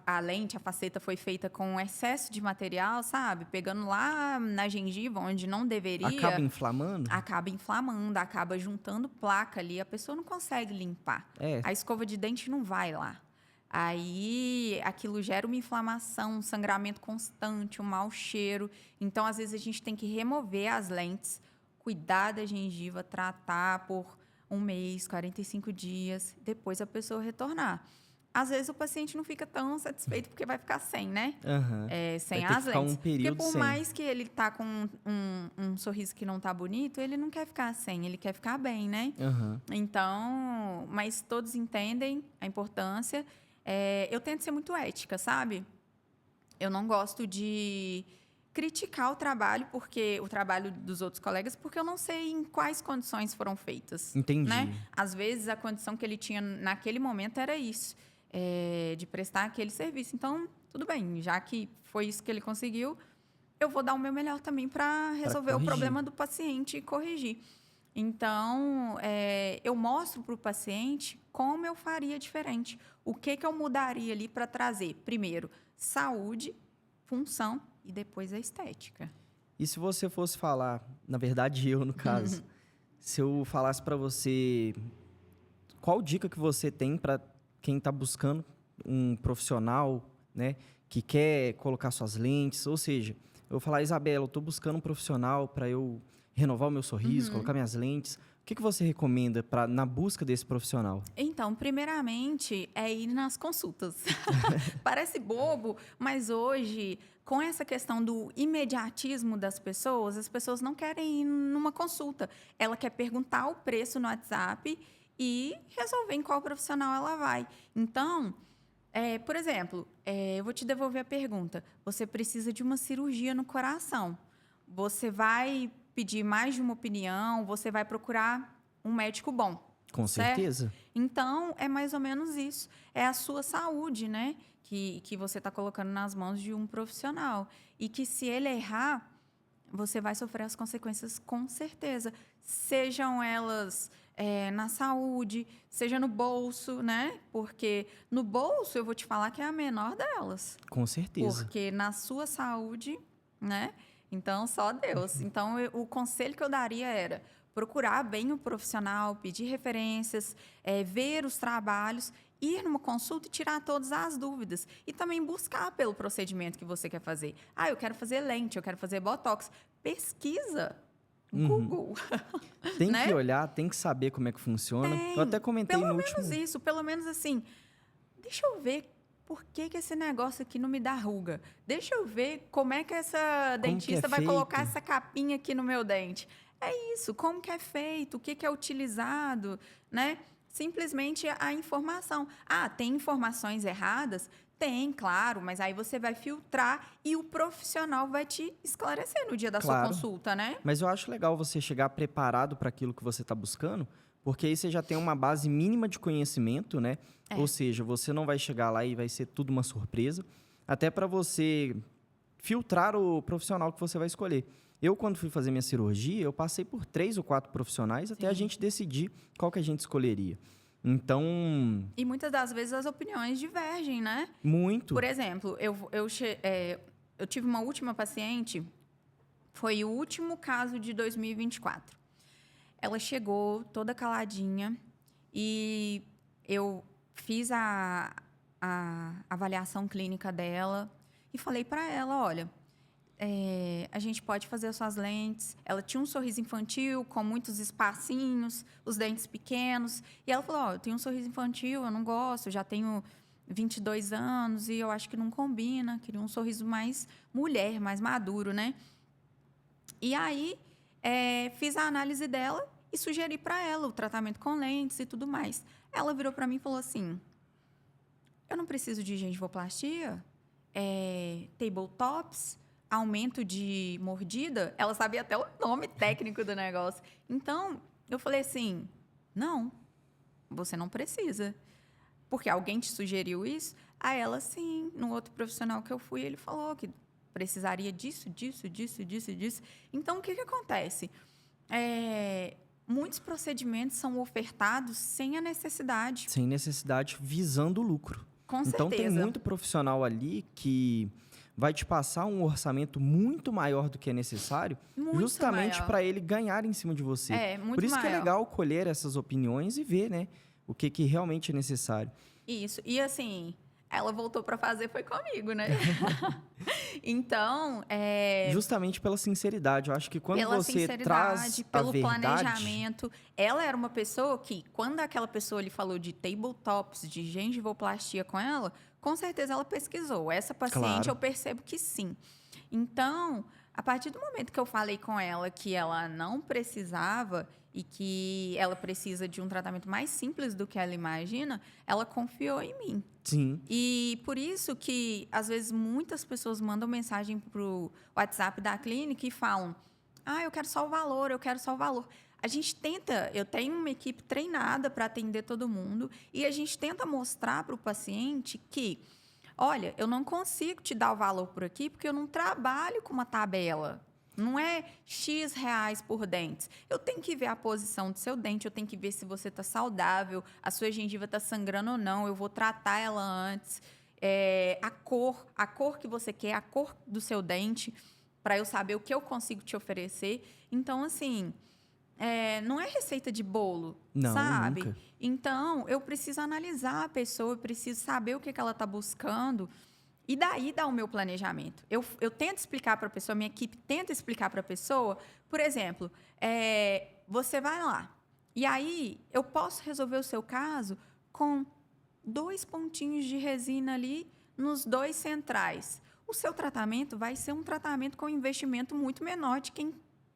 Speaker 2: a lente, a faceta foi feita com excesso de material, sabe? Pegando lá na gengiva, onde não deveria.
Speaker 1: Acaba inflamando?
Speaker 2: Acaba inflamando, acaba juntando placa ali. A pessoa não consegue limpar. A escova de dente não vai lá. Aí aquilo gera uma inflamação, um sangramento constante, um mau cheiro. Então, às vezes, a gente tem que remover as lentes, cuidar da gengiva, tratar por 1 mês, 45 dias, depois a pessoa retornar. Às vezes o paciente não fica tão satisfeito porque vai ficar sem, né? Sem as lentes. Porque por mais que ele tá com um sorriso que não tá bonito, ele não quer ficar sem, ele quer ficar bem, né? Então, mas todos entendem a importância. Eu tento ser muito ética, sabe? Eu não gosto de criticar o trabalho dos outros colegas, porque eu não sei em quais condições foram feitas.
Speaker 1: Entendi.
Speaker 2: Né? Às vezes, a condição que ele tinha naquele momento era isso, de prestar aquele serviço. Então, tudo bem, já que foi isso que ele conseguiu, eu vou dar o meu melhor também para resolver o problema do paciente e corrigir. Então, eu mostro para o paciente como eu faria diferente. O que eu mudaria ali para trazer, primeiro, saúde, função e depois a estética.
Speaker 1: E se você fosse falar, na verdade eu no caso, se eu falasse para você, qual dica que você tem para quem está buscando um profissional, né, que quer colocar suas lentes, ou seja, eu vou falar, Isabela, eu estou buscando um profissional para eu renovar o meu sorriso, colocar minhas lentes. O que você recomenda na busca desse profissional?
Speaker 2: Então, primeiramente, é ir nas consultas. Parece bobo, mas hoje, com essa questão do imediatismo das pessoas, as pessoas não querem ir numa consulta. Ela quer perguntar o preço no WhatsApp e resolver em qual profissional ela vai. Então, por exemplo, eu vou te devolver a pergunta. Você precisa de uma cirurgia no coração. Você vai pedir mais de uma opinião, você vai procurar um médico bom.
Speaker 1: Com
Speaker 2: certo?
Speaker 1: certeza.
Speaker 2: Então, é mais ou menos isso. É a sua saúde, né? Que você está colocando nas mãos de um profissional. E que se ele errar, você vai sofrer as consequências com certeza. Sejam elas na saúde, seja no bolso, né? Porque no bolso, eu vou te falar que é a menor delas.
Speaker 1: Com certeza.
Speaker 2: Porque na sua saúde, né? Então, só Deus. Então, o conselho que eu daria era procurar bem o profissional, pedir referências, ver os trabalhos, ir numa consulta e tirar todas as dúvidas. E também buscar pelo procedimento que você quer fazer. Ah, eu quero fazer lente, eu quero fazer botox. Pesquisa. Google.
Speaker 1: Tem
Speaker 2: né?
Speaker 1: que olhar, tem que saber como é que funciona. Eu até comentei
Speaker 2: pelo
Speaker 1: no
Speaker 2: menos
Speaker 1: último...
Speaker 2: isso, pelo menos assim, deixa eu ver por que esse negócio aqui não me dá ruga. Deixa eu ver como é que essa dentista vai colocar essa capinha aqui no meu dente. É isso, como que é feito, o que é utilizado, né? Simplesmente a informação. Ah, tem informações erradas? Tem, claro, mas aí você vai filtrar e o profissional vai te esclarecer no dia da sua consulta, né?
Speaker 1: Mas eu acho legal você chegar preparado para aquilo que você está buscando, porque aí você já tem uma base mínima de conhecimento, né? Ou seja, você não vai chegar lá e vai ser tudo uma surpresa, até para você filtrar o profissional que você vai escolher. Eu, quando fui fazer minha cirurgia, eu passei por 3 ou 4 profissionais até a gente decidir qual que a gente escolheria. Então...
Speaker 2: E muitas das vezes as opiniões divergem, né?
Speaker 1: Muito.
Speaker 2: Por exemplo, eu tive uma última paciente, foi o último caso de 2024. Ela chegou toda caladinha e eu fiz a avaliação clínica dela e falei para ela, olha... a gente pode fazer as suas lentes. Ela tinha um sorriso infantil com muitos espacinhos, os dentes pequenos. E ela falou, eu tenho um sorriso infantil, eu não gosto, eu já tenho 22 anos e eu acho que não combina. Queria um sorriso mais mulher, mais maduro, né? E aí, fiz a análise dela e sugeri para ela o tratamento com lentes e tudo mais. Ela virou para mim e falou assim, eu não preciso de gengivoplastia, tabletops, aumento de mordida, ela sabia até o nome técnico do negócio. Então, eu falei assim, não, você não precisa. Porque alguém te sugeriu isso? A ela, sim. No outro profissional que eu fui, ele falou que precisaria disso. Então, o que acontece? Muitos procedimentos são ofertados sem a necessidade.
Speaker 1: Sem necessidade, visando o lucro.
Speaker 2: Com certeza.
Speaker 1: Então, tem muito profissional ali que... vai te passar um orçamento muito maior do que é necessário,
Speaker 2: muito
Speaker 1: justamente para ele ganhar em cima de você.
Speaker 2: Muito
Speaker 1: Por isso
Speaker 2: maior.
Speaker 1: que é legal colher essas opiniões e ver, né, o que realmente é necessário.
Speaker 2: Isso. E assim, ela voltou para fazer foi comigo, né? Então,
Speaker 1: justamente pela sinceridade. Eu acho que quando
Speaker 2: pela
Speaker 1: você traz
Speaker 2: pelo
Speaker 1: a verdade...
Speaker 2: planejamento. Ela era uma pessoa que, quando aquela pessoa lhe falou de tabletops, de gengivoplastia com ela, com certeza ela pesquisou. Essa paciente, eu percebo que sim. Então, a partir do momento que eu falei com ela que ela não precisava e que ela precisa de um tratamento mais simples do que ela imagina, ela confiou em mim.
Speaker 1: Sim.
Speaker 2: E por isso que, às vezes, muitas pessoas mandam mensagem para o WhatsApp da clínica e falam, eu quero só o valor, eu quero só o valor. A gente tenta, eu tenho uma equipe treinada para atender todo mundo e a gente tenta mostrar para o paciente que, olha, eu não consigo te dar o valor por aqui porque eu não trabalho com uma tabela. Não é X reais por dente. Eu tenho que ver a posição do seu dente, eu tenho que ver se você está saudável, a sua gengiva está sangrando ou não, eu vou tratar ela antes. A cor que você quer, a cor do seu dente, para eu saber o que eu consigo te oferecer. Então, assim... não é receita de bolo,
Speaker 1: não,
Speaker 2: sabe?
Speaker 1: Nunca.
Speaker 2: Então, eu preciso analisar a pessoa, eu preciso saber o que ela está buscando E daí dá o meu planejamento. Eu tento explicar para a pessoa, minha equipe tenta explicar para a pessoa, por exemplo, você vai lá, e aí eu posso resolver o seu caso com 2 pontinhos de resina ali nos 2 centrais. O seu tratamento vai ser um tratamento com investimento muito menor de quem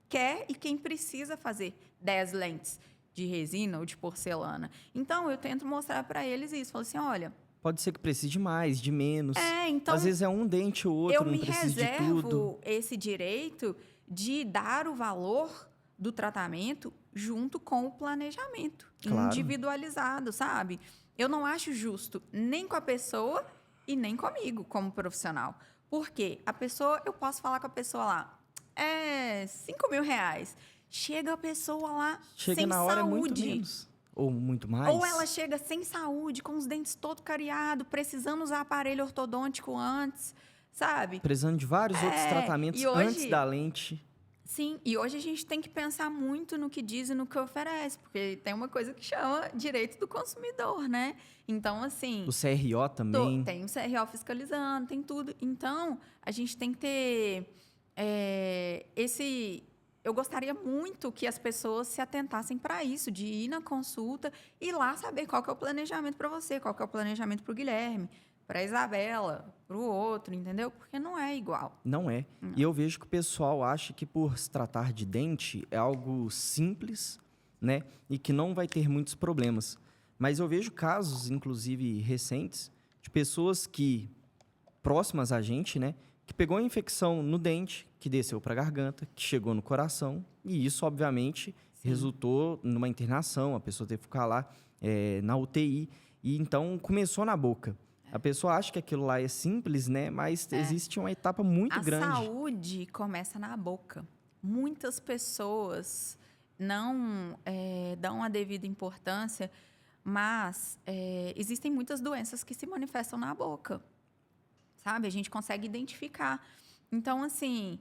Speaker 2: quer e quem precisa fazer 10 lentes de resina ou de porcelana. Então, eu tento mostrar para eles isso. Falo assim, olha...
Speaker 1: Pode ser que precise de mais, de menos.
Speaker 2: Então,
Speaker 1: às vezes é um dente ou outro, não precisa de tudo.
Speaker 2: Eu me reservo esse direito de dar o valor do tratamento junto com o planejamento. Claro. Individualizado, sabe? Eu não acho justo nem com a pessoa e nem comigo como profissional. Porque eu posso falar com a pessoa lá, R$5.000. Chega a pessoa lá sem
Speaker 1: na hora
Speaker 2: saúde.
Speaker 1: É muito menos. Ou muito mais.
Speaker 2: Ou ela chega sem saúde, com os dentes todo cariados, precisando usar aparelho ortodôntico antes, sabe?
Speaker 1: Precisando de vários outros tratamentos antes da lente.
Speaker 2: Sim, e hoje a gente tem que pensar muito no que diz e no que oferece, porque tem uma coisa que chama direito do consumidor, né? Então, assim...
Speaker 1: O CRO também.
Speaker 2: Tem o CRO fiscalizando, tem tudo. Então, a gente tem que ter Eu gostaria muito que as pessoas se atentassem para isso, de ir na consulta e lá saber qual que é o planejamento para você, qual que é o planejamento para o Guilherme, para a Isabela, para o outro, entendeu? Porque não é igual.
Speaker 1: Não é. Não. E eu vejo que o pessoal acha que por se tratar de dente é algo simples, né? E que não vai ter muitos problemas. Mas eu vejo casos, inclusive recentes, de pessoas próximas a gente, né? Que pegou a infecção no dente, que desceu para a garganta, que chegou no coração. E isso, obviamente, resultou numa internação. A pessoa teve que ficar lá na UTI. E então, começou na boca. A pessoa acha que aquilo lá é simples, né? Mas existe uma etapa muito grande.
Speaker 2: A saúde começa na boca. Muitas pessoas não dão a devida importância, mas existem muitas doenças que se manifestam na boca. Sabe? A gente consegue identificar. Então, assim,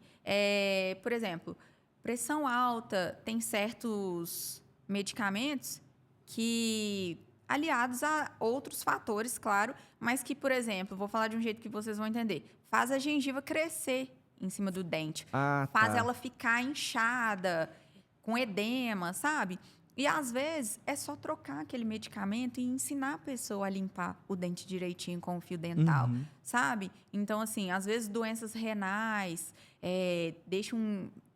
Speaker 2: por exemplo, pressão alta, tem certos medicamentos que, aliados a outros fatores, claro, mas que, por exemplo, vou falar de um jeito que vocês vão entender, faz a gengiva crescer em cima do dente, faz ela ficar inchada, com edema, sabe? E, às vezes, é só trocar aquele medicamento e ensinar a pessoa a limpar o dente direitinho com o fio dental, sabe? Então, assim, às vezes, doenças renais,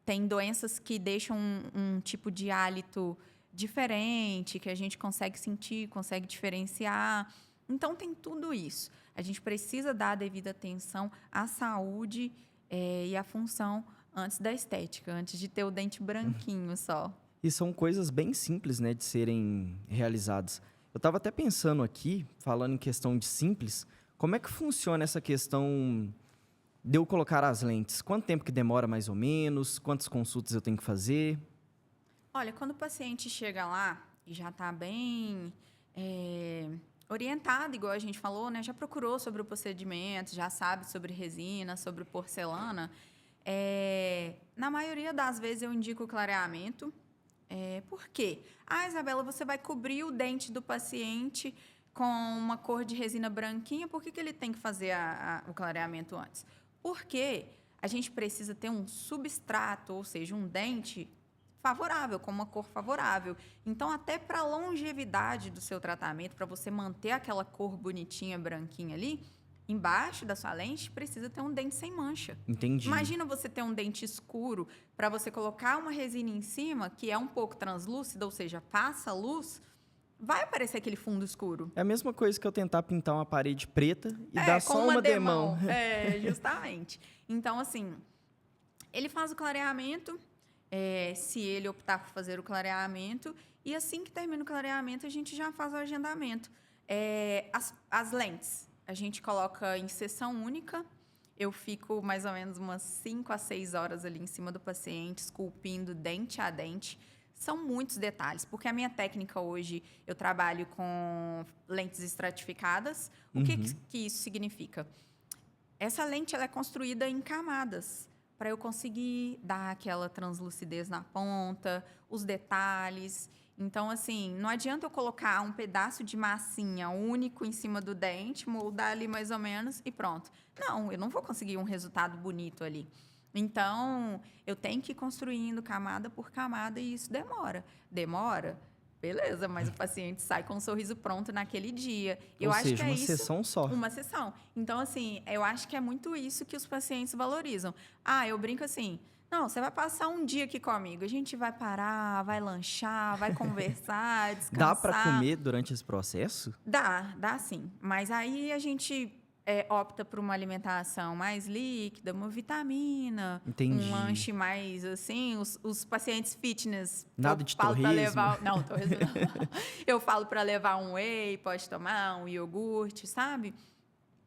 Speaker 2: tem doenças que deixam um tipo de hálito diferente, que a gente consegue sentir, consegue diferenciar. Então, tem tudo isso. A gente precisa dar a devida atenção à saúde e à função antes da estética, antes de ter o dente branquinho só.
Speaker 1: E são coisas bem simples, né, de serem realizadas. Eu estava até pensando aqui, falando em questão de simples, como é que funciona essa questão de eu colocar as lentes? Quanto tempo que demora mais ou menos? Quantas consultas eu tenho que fazer?
Speaker 2: Olha, quando o paciente chega lá e já está bem orientado, igual a gente falou, né, já procurou sobre o procedimento, já sabe sobre resina, sobre porcelana, na maioria das vezes eu indico o clareamento. Por quê? Isabela, você vai cobrir o dente do paciente com uma cor de resina branquinha, por que ele tem que fazer o clareamento antes? Porque a gente precisa ter um substrato, ou seja, um dente favorável, com uma cor favorável. Então, até para a longevidade do seu tratamento, para você manter aquela cor bonitinha, branquinha ali, embaixo da sua lente, precisa ter um dente sem mancha.
Speaker 1: Entendi.
Speaker 2: Imagina você ter um dente escuro para você colocar uma resina em cima, que é um pouco translúcida, ou seja, passa luz, vai aparecer aquele fundo escuro.
Speaker 1: É a mesma coisa que eu tentar pintar uma parede preta e dar só uma demão.
Speaker 2: Justamente. Então, assim, ele faz o clareamento, se ele optar por fazer o clareamento, e assim que termina o clareamento, a gente já faz o agendamento. As lentes, a gente coloca em sessão única. Eu fico mais ou menos umas 5 a 6 horas ali em cima do paciente, esculpindo dente a dente. São muitos detalhes, porque a minha técnica hoje, eu trabalho com lentes estratificadas. O que isso significa? Essa lente ela é construída em camadas, para eu conseguir dar aquela translucidez na ponta, os detalhes. Então, assim, não adianta eu colocar um pedaço de massinha único em cima do dente, moldar ali mais ou menos e pronto. Não, eu não vou conseguir um resultado bonito ali. Então, eu tenho que ir construindo camada por camada e isso demora. Demora? Beleza, mas o paciente sai com um sorriso pronto naquele dia. Eu
Speaker 1: Ou
Speaker 2: acho
Speaker 1: seja,
Speaker 2: que é
Speaker 1: uma
Speaker 2: isso,
Speaker 1: sessão só.
Speaker 2: uma sessão. Então, assim, eu acho que é muito isso que os pacientes valorizam. Ah, eu brinco assim, não, você vai passar um dia aqui comigo. A gente vai parar, vai lanchar, vai conversar, descansar.
Speaker 1: Dá para comer durante esse processo?
Speaker 2: Dá sim. Mas aí a gente opta por uma alimentação mais líquida, uma vitamina,
Speaker 1: Entendi.
Speaker 2: um lanche mais assim. Os pacientes fitness.
Speaker 1: Nada
Speaker 2: eu
Speaker 1: de
Speaker 2: falo pra
Speaker 1: torresmo.
Speaker 2: levar. Não, torresmo não. Eu falo para levar um whey, pode tomar um iogurte, sabe?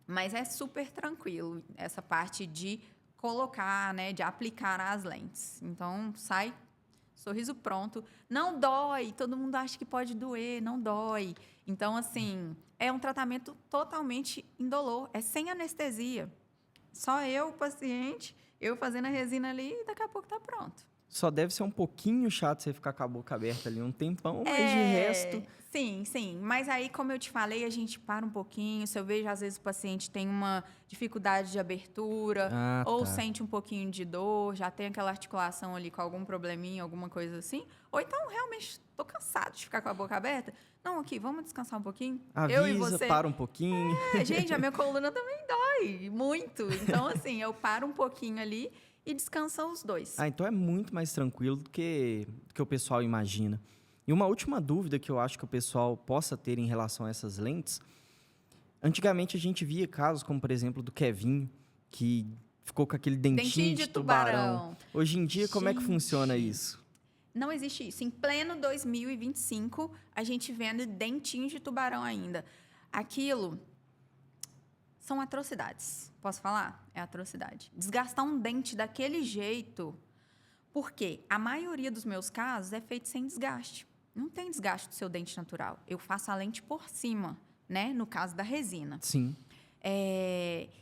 Speaker 2: Mas é super tranquilo essa parte de colocar, né, de aplicar as lentes. Então, sai sorriso pronto. Não dói, todo mundo acha que pode doer, não dói. Então, assim, é um tratamento totalmente indolor, é sem anestesia. Só eu, o paciente, eu fazendo a resina ali e daqui a pouco tá pronto.
Speaker 1: Só deve ser um pouquinho chato você ficar com a boca aberta ali um tempão, mas de resto...
Speaker 2: Sim. Mas aí, como eu te falei, a gente para um pouquinho. Se eu vejo, às vezes, o paciente tem uma dificuldade de abertura ou
Speaker 1: tá.
Speaker 2: sente um pouquinho de dor, já tem aquela articulação ali com algum probleminha, alguma coisa assim. Ou então, realmente, estou cansado de ficar com a boca aberta. Não, aqui, vamos descansar um pouquinho? Eu e
Speaker 1: Avisa,
Speaker 2: você.
Speaker 1: para um pouquinho.
Speaker 2: Gente, a minha coluna também dói muito. Então, assim, eu paro um pouquinho ali e descansam os dois.
Speaker 1: Ah, então é muito mais tranquilo do que o pessoal imagina. E uma última dúvida que eu acho que o pessoal possa ter em relação a essas lentes. Antigamente a gente via casos como, por exemplo, do Kevinho, que ficou com aquele dentinho de tubarão. Hoje em dia, como é que funciona isso?
Speaker 2: Não existe isso. Em pleno 2025, a gente vendo dentinho de tubarão ainda. Aquilo são atrocidades. Posso falar? É atrocidade. Desgastar um dente daquele jeito, porque a maioria dos meus casos é feito sem desgaste. Não tem desgaste do seu dente natural. Eu faço a lente por cima, né? No caso da resina.
Speaker 1: Sim.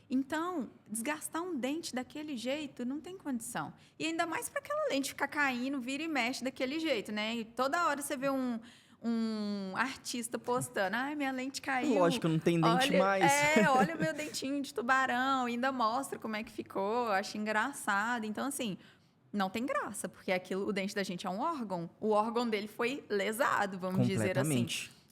Speaker 2: Então, desgastar um dente daquele jeito não tem condição. E ainda mais para aquela lente ficar caindo, vira e mexe daquele jeito, né? E toda hora você vê um artista postando, ai, minha lente caiu.
Speaker 1: Lógico, não tem dente mais.
Speaker 2: Olha o meu dentinho de tubarão, ainda mostra como é que ficou, eu acho engraçado. Então, assim, não tem graça, porque o dente da gente é um órgão. O órgão dele foi lesado, vamos dizer assim.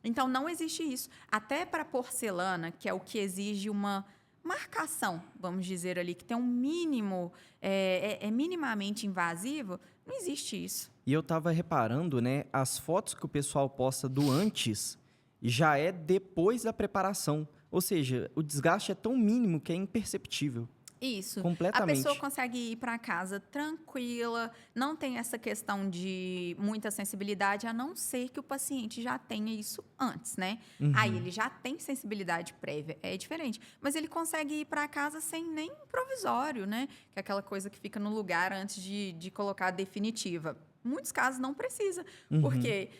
Speaker 2: Então, não existe isso. Até para porcelana, que é o que exige uma marcação, vamos dizer ali, que tem um mínimo, é minimamente invasivo, não existe isso.
Speaker 1: E eu estava reparando, né, as fotos que o pessoal posta do antes já é depois da preparação. Ou seja, o desgaste é tão mínimo que é imperceptível.
Speaker 2: Isso.
Speaker 1: Completamente.
Speaker 2: A pessoa consegue ir para casa tranquila, não tem essa questão de muita sensibilidade, a não ser que o paciente já tenha isso antes, né? Aí ele já tem sensibilidade prévia, é diferente. Mas ele consegue ir para casa sem nem provisório, né? Que é aquela coisa que fica no lugar antes de colocar a definitiva. Muitos casos não precisa, porque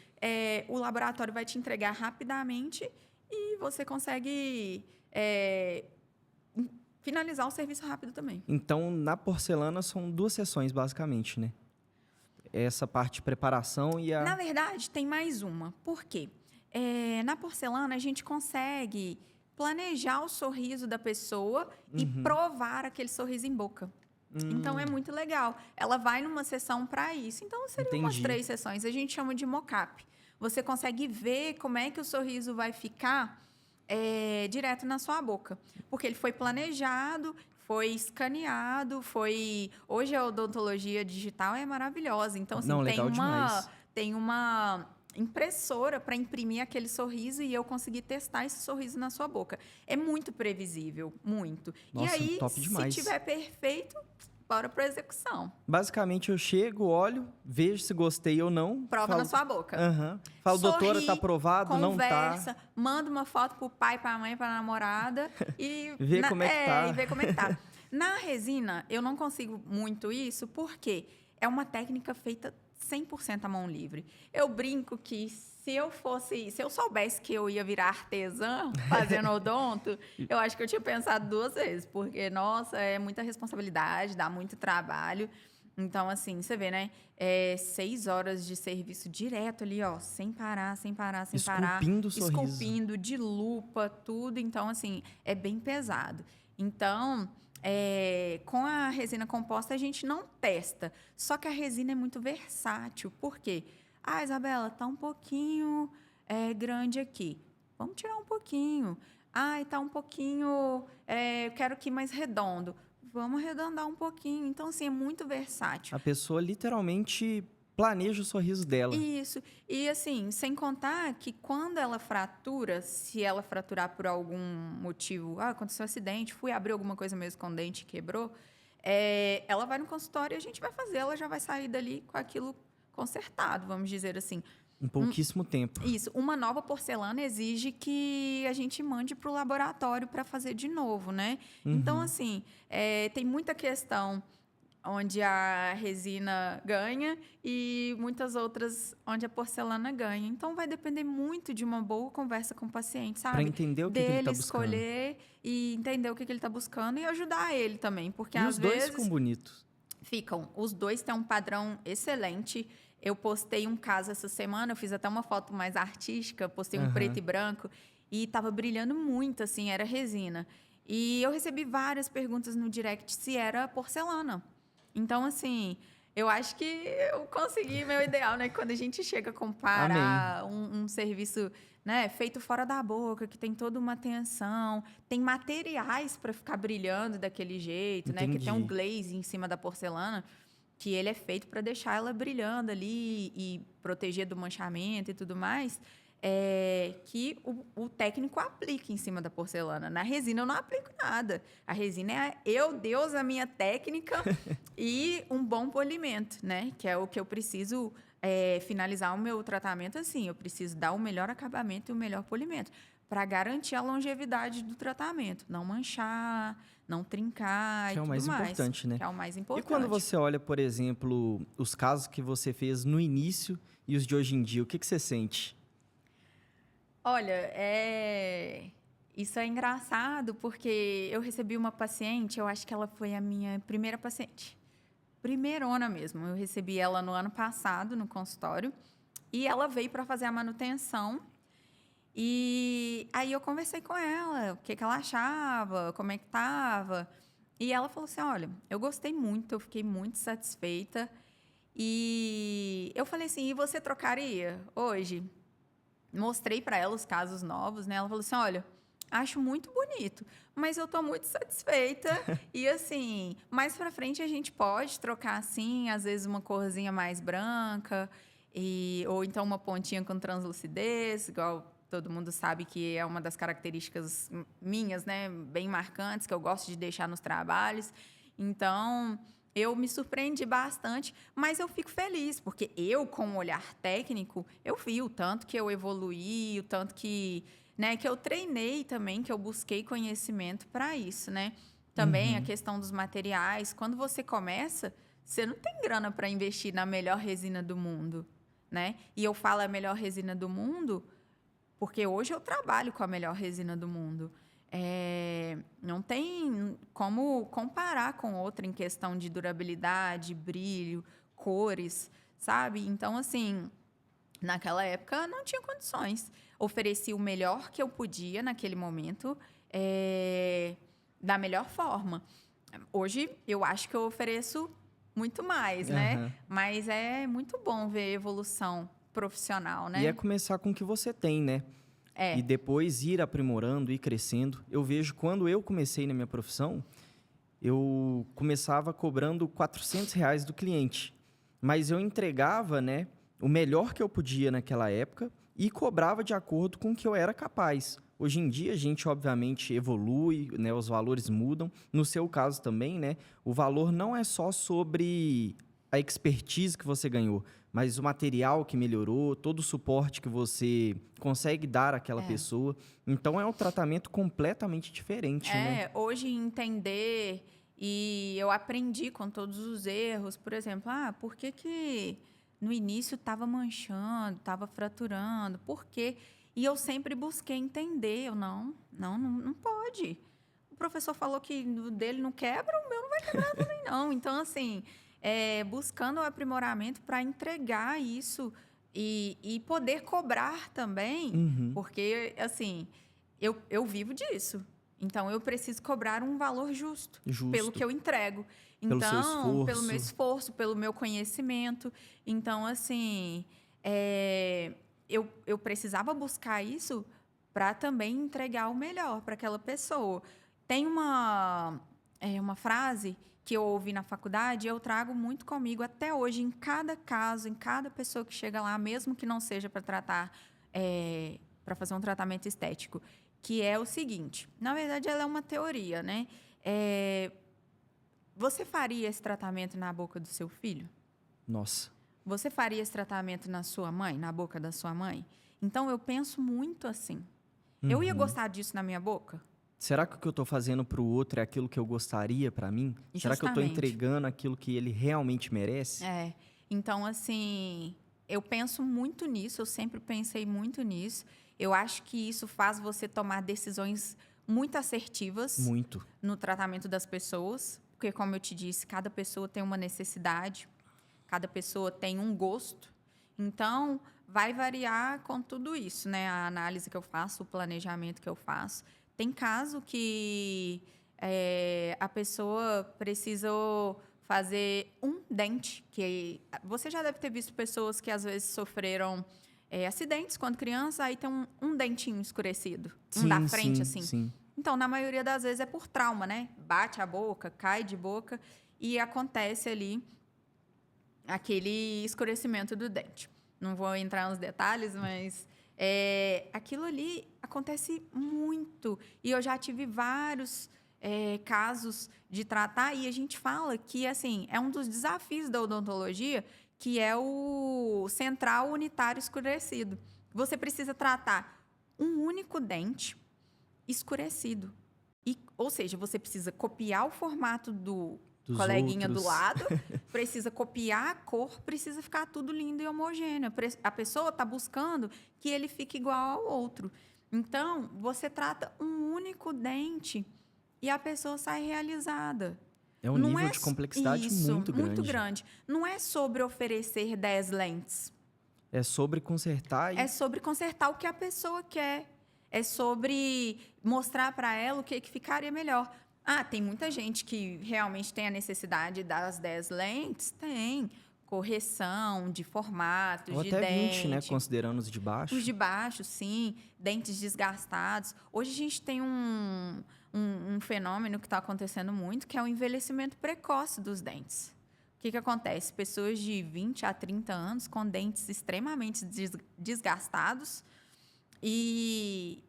Speaker 2: o laboratório vai te entregar rapidamente e você consegue finalizar o serviço rápido também.
Speaker 1: Então, na porcelana, são 2 sessões, basicamente, né? Essa parte de preparação e a...
Speaker 2: Na verdade, tem mais uma. Por quê? Na porcelana, a gente consegue planejar o sorriso da pessoa e provar aquele sorriso em boca. Então, é muito legal. Ela vai numa sessão para isso. Então, seriam umas 3 sessões. A gente chama de mock-up. Você consegue ver como é que o sorriso vai ficar direto na sua boca. Porque ele foi planejado, foi escaneado, Hoje a odontologia digital é maravilhosa. Então, assim, tem uma impressora para imprimir aquele sorriso e eu conseguir testar esse sorriso na sua boca. É muito previsível, muito.
Speaker 1: Nossa,
Speaker 2: e aí,
Speaker 1: top demais.
Speaker 2: se tiver perfeito, bora para execução.
Speaker 1: Basicamente, eu chego, olho, vejo se gostei ou não.
Speaker 2: Prova na sua boca.
Speaker 1: Falo, doutora, tá aprovado, não tá?
Speaker 2: Conversa, manda uma foto pro pai, pra mãe, pra namorada e...
Speaker 1: Vê como é que tá.
Speaker 2: E vê como é que tá. Na resina, eu não consigo muito isso, porque é uma técnica feita 100% à mão livre. Eu brinco que se eu soubesse que eu ia virar artesã fazendo odonto, eu acho que eu tinha pensado 2 vezes, porque, nossa, é muita responsabilidade, dá muito trabalho. Então, assim, você vê, né? 6 horas de serviço direto ali, ó, sem parar, sem parar, sem parar.
Speaker 1: Esculpindo o sorriso.
Speaker 2: Esculpindo, de lupa, tudo. Então, assim, é bem pesado. Então, com a resina composta, a gente não testa. Só que a resina é muito versátil. Por quê? Ah, Isabela, tá um pouquinho grande aqui. Vamos tirar um pouquinho. Ah, tá um pouquinho... eu quero aqui mais redondo. Vamos arredondar um pouquinho. Então, assim, é muito versátil.
Speaker 1: A pessoa literalmente planeja o sorriso dela.
Speaker 2: Isso. E, assim, sem contar que quando ela fratura, se ela fraturar por algum motivo, aconteceu um acidente, fui abrir alguma coisa mesmo com o dente, quebrou, ela vai no consultório e a gente vai fazer, ela já vai sair dali com aquilo consertado, vamos dizer assim.
Speaker 1: Em pouquíssimo tempo.
Speaker 2: Isso. Uma nova porcelana exige que a gente mande para o laboratório para fazer de novo, né? Então, assim, tem muita questão onde a resina ganha e muitas outras onde a porcelana ganha. Então, vai depender muito de uma boa conversa com o paciente, sabe?
Speaker 1: Para entender o que ele está buscando.
Speaker 2: Escolher e entender o que ele está buscando e ajudar ele também. Porque,
Speaker 1: E
Speaker 2: às
Speaker 1: os dois
Speaker 2: vezes...
Speaker 1: ficam bonitos.
Speaker 2: Ficam. Os dois têm um padrão excelente. Eu postei um caso essa semana, eu fiz até uma foto mais artística, postei um preto e branco, e estava brilhando muito, assim, era resina. E eu recebi várias perguntas no direct se era porcelana. Então, assim, eu acho que eu consegui meu ideal, né? Quando a gente chega a comparar um serviço, né, feito fora da boca, que tem toda uma atenção, tem materiais para ficar brilhando daquele jeito, né? Que tem um glaze em cima da porcelana, que ele é feito para deixar ela brilhando ali e proteger do manchamento e tudo mais, que o técnico aplica em cima da porcelana. Na resina eu não aplico nada. A resina é Deus, a minha técnica e um bom polimento, né? Que é o que eu preciso finalizar o meu tratamento assim. Eu preciso dar o melhor acabamento e o melhor polimento para garantir a longevidade do tratamento. Não manchar, não trincar e tudo mais.
Speaker 1: Que é o mais importante, né?
Speaker 2: Que é o mais importante.
Speaker 1: E quando você olha, por exemplo, os casos que você fez no início e os de hoje em dia, o que você sente?
Speaker 2: Olha, isso é engraçado porque eu recebi uma paciente, eu acho que ela foi a minha primeira paciente. Primeirona mesmo. Eu recebi ela no ano passado, no consultório, e ela veio para fazer a manutenção. E aí eu conversei com ela, o que ela achava, como é que estava. E ela falou assim, olha, eu gostei muito, eu fiquei muito satisfeita. E eu falei assim, e você trocaria hoje? Mostrei para ela os casos novos, né? Ela falou assim, olha, acho muito bonito, mas eu estou muito satisfeita. E assim, mais para frente a gente pode trocar assim, às vezes uma corzinha mais branca, ou então uma pontinha com translucidez, igual todo mundo sabe que é uma das características minhas, né? Bem marcantes, que eu gosto de deixar nos trabalhos. Então, eu me surpreendi bastante, mas eu fico feliz, porque eu, com um olhar técnico, eu vi o tanto que eu evoluí, o tanto que, né, que eu treinei também, que eu busquei conhecimento para isso, né? Também a questão dos materiais. Quando você começa, você não tem grana para investir na melhor resina do mundo, né? E eu falo a melhor resina do mundo porque hoje eu trabalho com a melhor resina do mundo. Não tem como comparar com outra em questão de durabilidade, brilho, cores, sabe? Então, assim, naquela época não tinha condições. Ofereci o melhor que eu podia naquele momento, da melhor forma. Hoje, eu acho que eu ofereço muito mais, né? Mas é muito bom ver a evolução profissional, né?
Speaker 1: E é começar com o que você tem, né? E depois ir aprimorando, ir crescendo. Eu vejo, quando eu comecei na minha profissão, eu começava cobrando R$ 400 do cliente. Mas eu entregava, né, o melhor que eu podia naquela época e cobrava de acordo com o que eu era capaz. Hoje em dia, a gente, obviamente, evolui, né, os valores mudam. No seu caso também, né, o valor não é só sobre a expertise que você ganhou, mas o material que melhorou, todo o suporte que você consegue dar àquela pessoa. Então, é um tratamento completamente diferente, né?
Speaker 2: Hoje entender, e eu aprendi com todos os erros, por exemplo, por que no início estava manchando, estava fraturando, por quê? E eu sempre busquei entender, não pode. O professor falou que o dele não quebra, o meu não vai quebrar também não. Então, assim, buscando o aprimoramento para entregar isso e poder cobrar também, porque, assim, eu vivo disso. Então, eu preciso cobrar um valor justo pelo que eu entrego.
Speaker 1: Pelo seu
Speaker 2: Então, pelo meu
Speaker 1: esforço.
Speaker 2: esforço, pelo meu conhecimento. Então, assim, eu precisava buscar isso para também entregar o melhor para aquela pessoa. Tem uma frase que eu ouvi na faculdade e eu trago muito comigo até hoje, em cada caso, em cada pessoa que chega lá, mesmo que não seja para tratar, para fazer um tratamento estético, que é o seguinte: na verdade, ela é uma teoria, né? Você faria esse tratamento na boca do seu filho?
Speaker 1: Nossa.
Speaker 2: Você faria esse tratamento na sua mãe, na boca da sua mãe? Então, eu penso muito assim. Eu ia gostar disso na minha boca?
Speaker 1: Será que o que eu estou fazendo para o outro é aquilo que eu gostaria para mim?
Speaker 2: Justamente.
Speaker 1: Será que eu estou entregando aquilo que ele realmente merece?
Speaker 2: Então, assim, eu penso muito nisso, eu sempre pensei muito nisso. Eu acho que isso faz você tomar decisões muito assertivas no tratamento das pessoas, porque, como eu te disse, cada pessoa tem uma necessidade, cada pessoa tem um gosto. Então, vai variar com tudo isso, né? A análise que eu faço, o planejamento que eu faço. Tem caso que a pessoa precisou fazer um dente, que você já deve ter visto pessoas que às vezes sofreram acidentes quando criança, aí tem um dentinho escurecido, um da frente, assim.
Speaker 1: Sim.
Speaker 2: Então, na maioria das vezes é por trauma, né? Bate a boca, cai de boca e acontece ali aquele escurecimento do dente. Não vou entrar nos detalhes, mas aquilo ali acontece muito. E eu já tive vários casos de tratar, e a gente fala que, assim, é um dos desafios da odontologia, que é o central unitário escurecido. Você precisa tratar um único dente escurecido. Ou seja, você precisa copiar o formato dos coleguinha outros do lado, precisa copiar a cor, precisa ficar tudo lindo e homogêneo. A pessoa está buscando que ele fique igual ao outro. Então, você trata um único dente e a pessoa sai realizada.
Speaker 1: É um nível de complexidade muito grande.
Speaker 2: Muito grande. Não é sobre oferecer 10 lentes.
Speaker 1: É sobre consertar.
Speaker 2: É sobre consertar o que a pessoa quer. É sobre mostrar para ela o que ficaria melhor. Tem muita gente que realmente tem a necessidade das 10 lentes? Tem. Correção de formatos,
Speaker 1: ou
Speaker 2: de
Speaker 1: até
Speaker 2: dente.
Speaker 1: 20, né? Considerando os de baixo.
Speaker 2: Os de baixo, sim. Dentes desgastados. Hoje a gente tem um fenômeno que está acontecendo muito, que é o envelhecimento precoce dos dentes. O que acontece? Pessoas de 20 a 30 anos com dentes extremamente desgastados e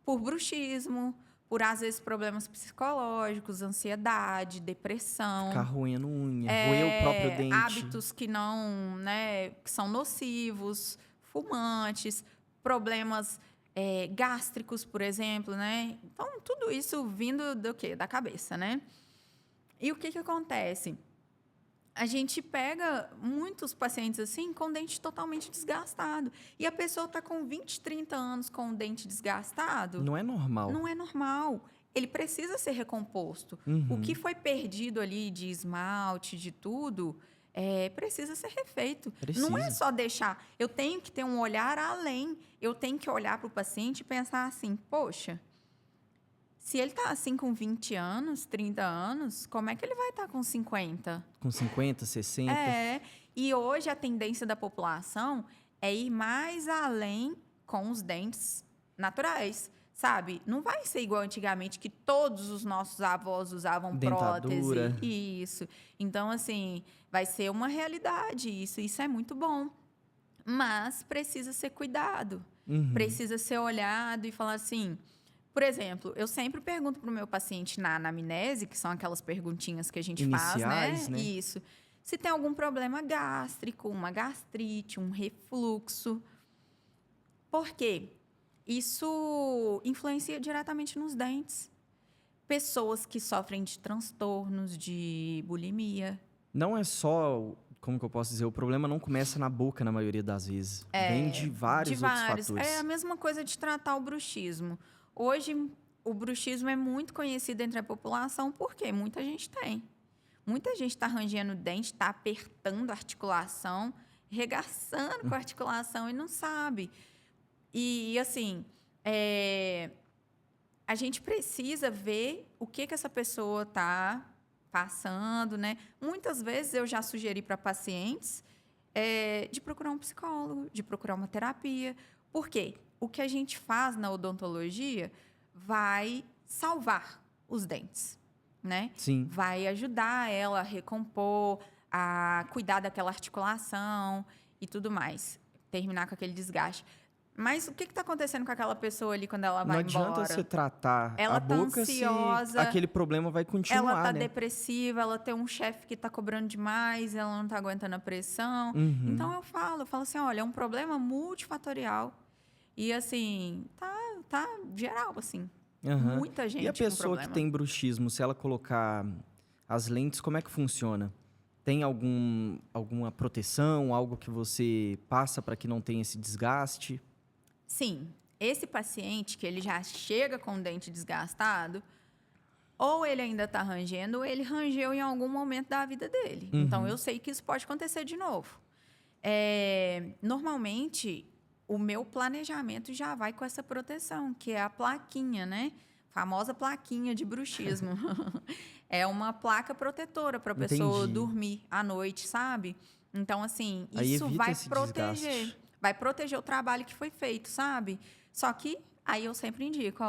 Speaker 2: por bruxismo, por, às vezes, problemas psicológicos, ansiedade, depressão.
Speaker 1: Ficar roendo unha, roer o próprio dente.
Speaker 2: Hábitos que não, né, que são nocivos, fumantes, problemas gástricos, por exemplo, né? Então, tudo isso vindo do quê? Da cabeça, né? E o que acontece? A gente pega muitos pacientes assim com o dente totalmente desgastado. E a pessoa está com 20, 30 anos com o dente desgastado.
Speaker 1: Não é normal.
Speaker 2: Não é normal. Ele precisa ser recomposto. O que foi perdido ali de esmalte, de tudo, precisa ser refeito.
Speaker 1: Precisa.
Speaker 2: Não é só deixar. Eu tenho que ter um olhar além. Eu tenho que olhar para o paciente e pensar assim, poxa, se ele está assim com 20 anos, 30 anos, como é que ele vai estar com 50?
Speaker 1: Com 50, 60?
Speaker 2: E hoje a tendência da população é ir mais além com os dentes naturais, sabe? Não vai ser igual antigamente, que todos os nossos avós usavam
Speaker 1: dentadura.
Speaker 2: Prótese. Isso. Então, assim, vai ser uma realidade isso. Isso é muito bom. Mas precisa ser cuidado. Precisa ser olhado e falar assim... Por exemplo, eu sempre pergunto para o meu paciente na anamnese, que são aquelas perguntinhas que a gente
Speaker 1: iniciais,
Speaker 2: faz, né? Isso. Se tem algum problema gástrico, uma gastrite, um refluxo. Por quê? Isso influencia diretamente nos dentes. Pessoas que sofrem de transtornos, de bulimia.
Speaker 1: Não é só... Como que eu posso dizer? O problema não começa na boca, na maioria das vezes. Vem de vários outros fatores.
Speaker 2: É a mesma coisa de tratar o bruxismo. Hoje, o bruxismo é muito conhecido entre a população porque muita gente tem. Muita gente está rangendo o dente, está apertando a articulação, regaçando com a articulação e não sabe. E assim, a gente precisa ver o que essa pessoa está passando, né? Muitas vezes eu já sugeri para pacientes de procurar um psicólogo, de procurar uma terapia. Por quê? O que a gente faz na odontologia vai salvar os dentes, né?
Speaker 1: Sim.
Speaker 2: Vai ajudar ela a recompor, a cuidar daquela articulação e tudo mais. Terminar com aquele desgaste. Mas o que está acontecendo com aquela pessoa ali quando ela vai embora?
Speaker 1: Não adianta você tratar
Speaker 2: ela
Speaker 1: a
Speaker 2: tá
Speaker 1: boca
Speaker 2: ansiosa,
Speaker 1: se aquele problema vai continuar,
Speaker 2: ela tá
Speaker 1: né?
Speaker 2: depressiva, ela tem um chefe que está cobrando demais, ela não está aguentando a pressão.
Speaker 1: Uhum.
Speaker 2: Então eu falo assim, olha, é um problema multifatorial. E assim, tá geral, assim.
Speaker 1: Uhum.
Speaker 2: Muita gente
Speaker 1: E a
Speaker 2: com
Speaker 1: pessoa que
Speaker 2: problema.
Speaker 1: tem bruxismo, se ela colocar as lentes, como é que funciona? Tem alguma proteção, algo que você passa para que não tenha esse desgaste?
Speaker 2: Sim, esse paciente que ele já chega com o dente desgastado, ou ele ainda está rangendo, ou ele rangeu em algum momento da vida dele.
Speaker 1: Uhum.
Speaker 2: Então, eu sei que isso pode acontecer de novo. Normalmente, o meu planejamento já vai com essa proteção, que é a plaquinha, né? Famosa plaquinha de bruxismo. É uma placa protetora para a pessoa dormir à noite, sabe? Então, assim, isso vai proteger.
Speaker 1: Desgaste.
Speaker 2: Vai proteger o trabalho que foi feito, sabe? Só que aí eu sempre indico,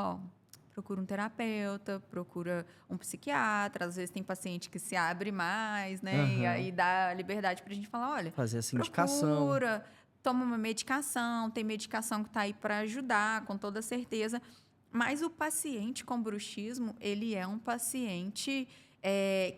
Speaker 2: procura um terapeuta, procura um psiquiatra. Às vezes tem paciente que se abre mais, né?
Speaker 1: Uhum.
Speaker 2: E aí dá liberdade pra gente falar, olha,
Speaker 1: fazer essa indicação.
Speaker 2: procura, toma uma medicação, tem medicação que tá aí para ajudar, com toda certeza. Mas o paciente com bruxismo, ele é um paciente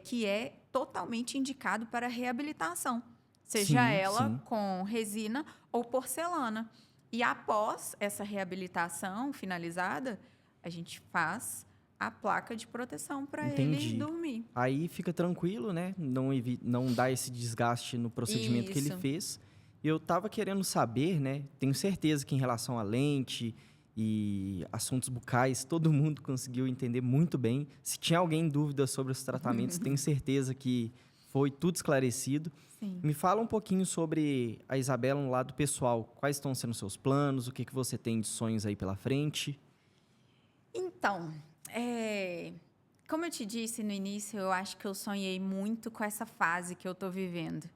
Speaker 2: que é totalmente indicado para reabilitação. Seja ela com resina ou porcelana. E após essa reabilitação finalizada, a gente faz a placa de proteção para ele dormir.
Speaker 1: Aí fica tranquilo, né? Não dá esse desgaste no procedimento que ele fez. Eu estava querendo saber, né? Tenho certeza que em relação à lente e assuntos bucais, todo mundo conseguiu entender muito bem. Se tinha alguém em dúvida sobre os tratamentos, tenho certeza que foi tudo esclarecido.
Speaker 2: Sim.
Speaker 1: Me fala um pouquinho sobre a Isabela no lado pessoal. Quais estão sendo seus planos? O que você tem de sonhos aí pela frente?
Speaker 2: Então, como eu te disse no início, eu acho que eu sonhei muito com essa fase que eu estou vivendo,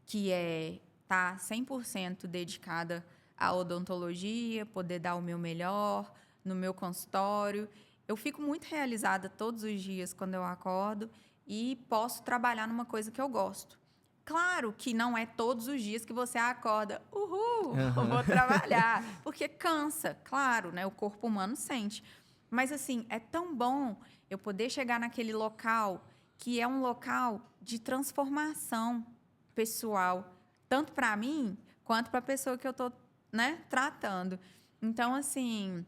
Speaker 2: que é estar 100% dedicada à odontologia, poder dar o meu melhor no meu consultório. Eu fico muito realizada todos os dias quando eu acordo e posso trabalhar numa coisa que eu gosto. Claro que não é todos os dias que você acorda, eu vou trabalhar, porque cansa, claro, né? O corpo humano sente. Mas, assim, é tão bom eu poder chegar naquele local que é um local de transformação pessoal, tanto para mim quanto para a pessoa que eu estou, né, tratando. Então, assim,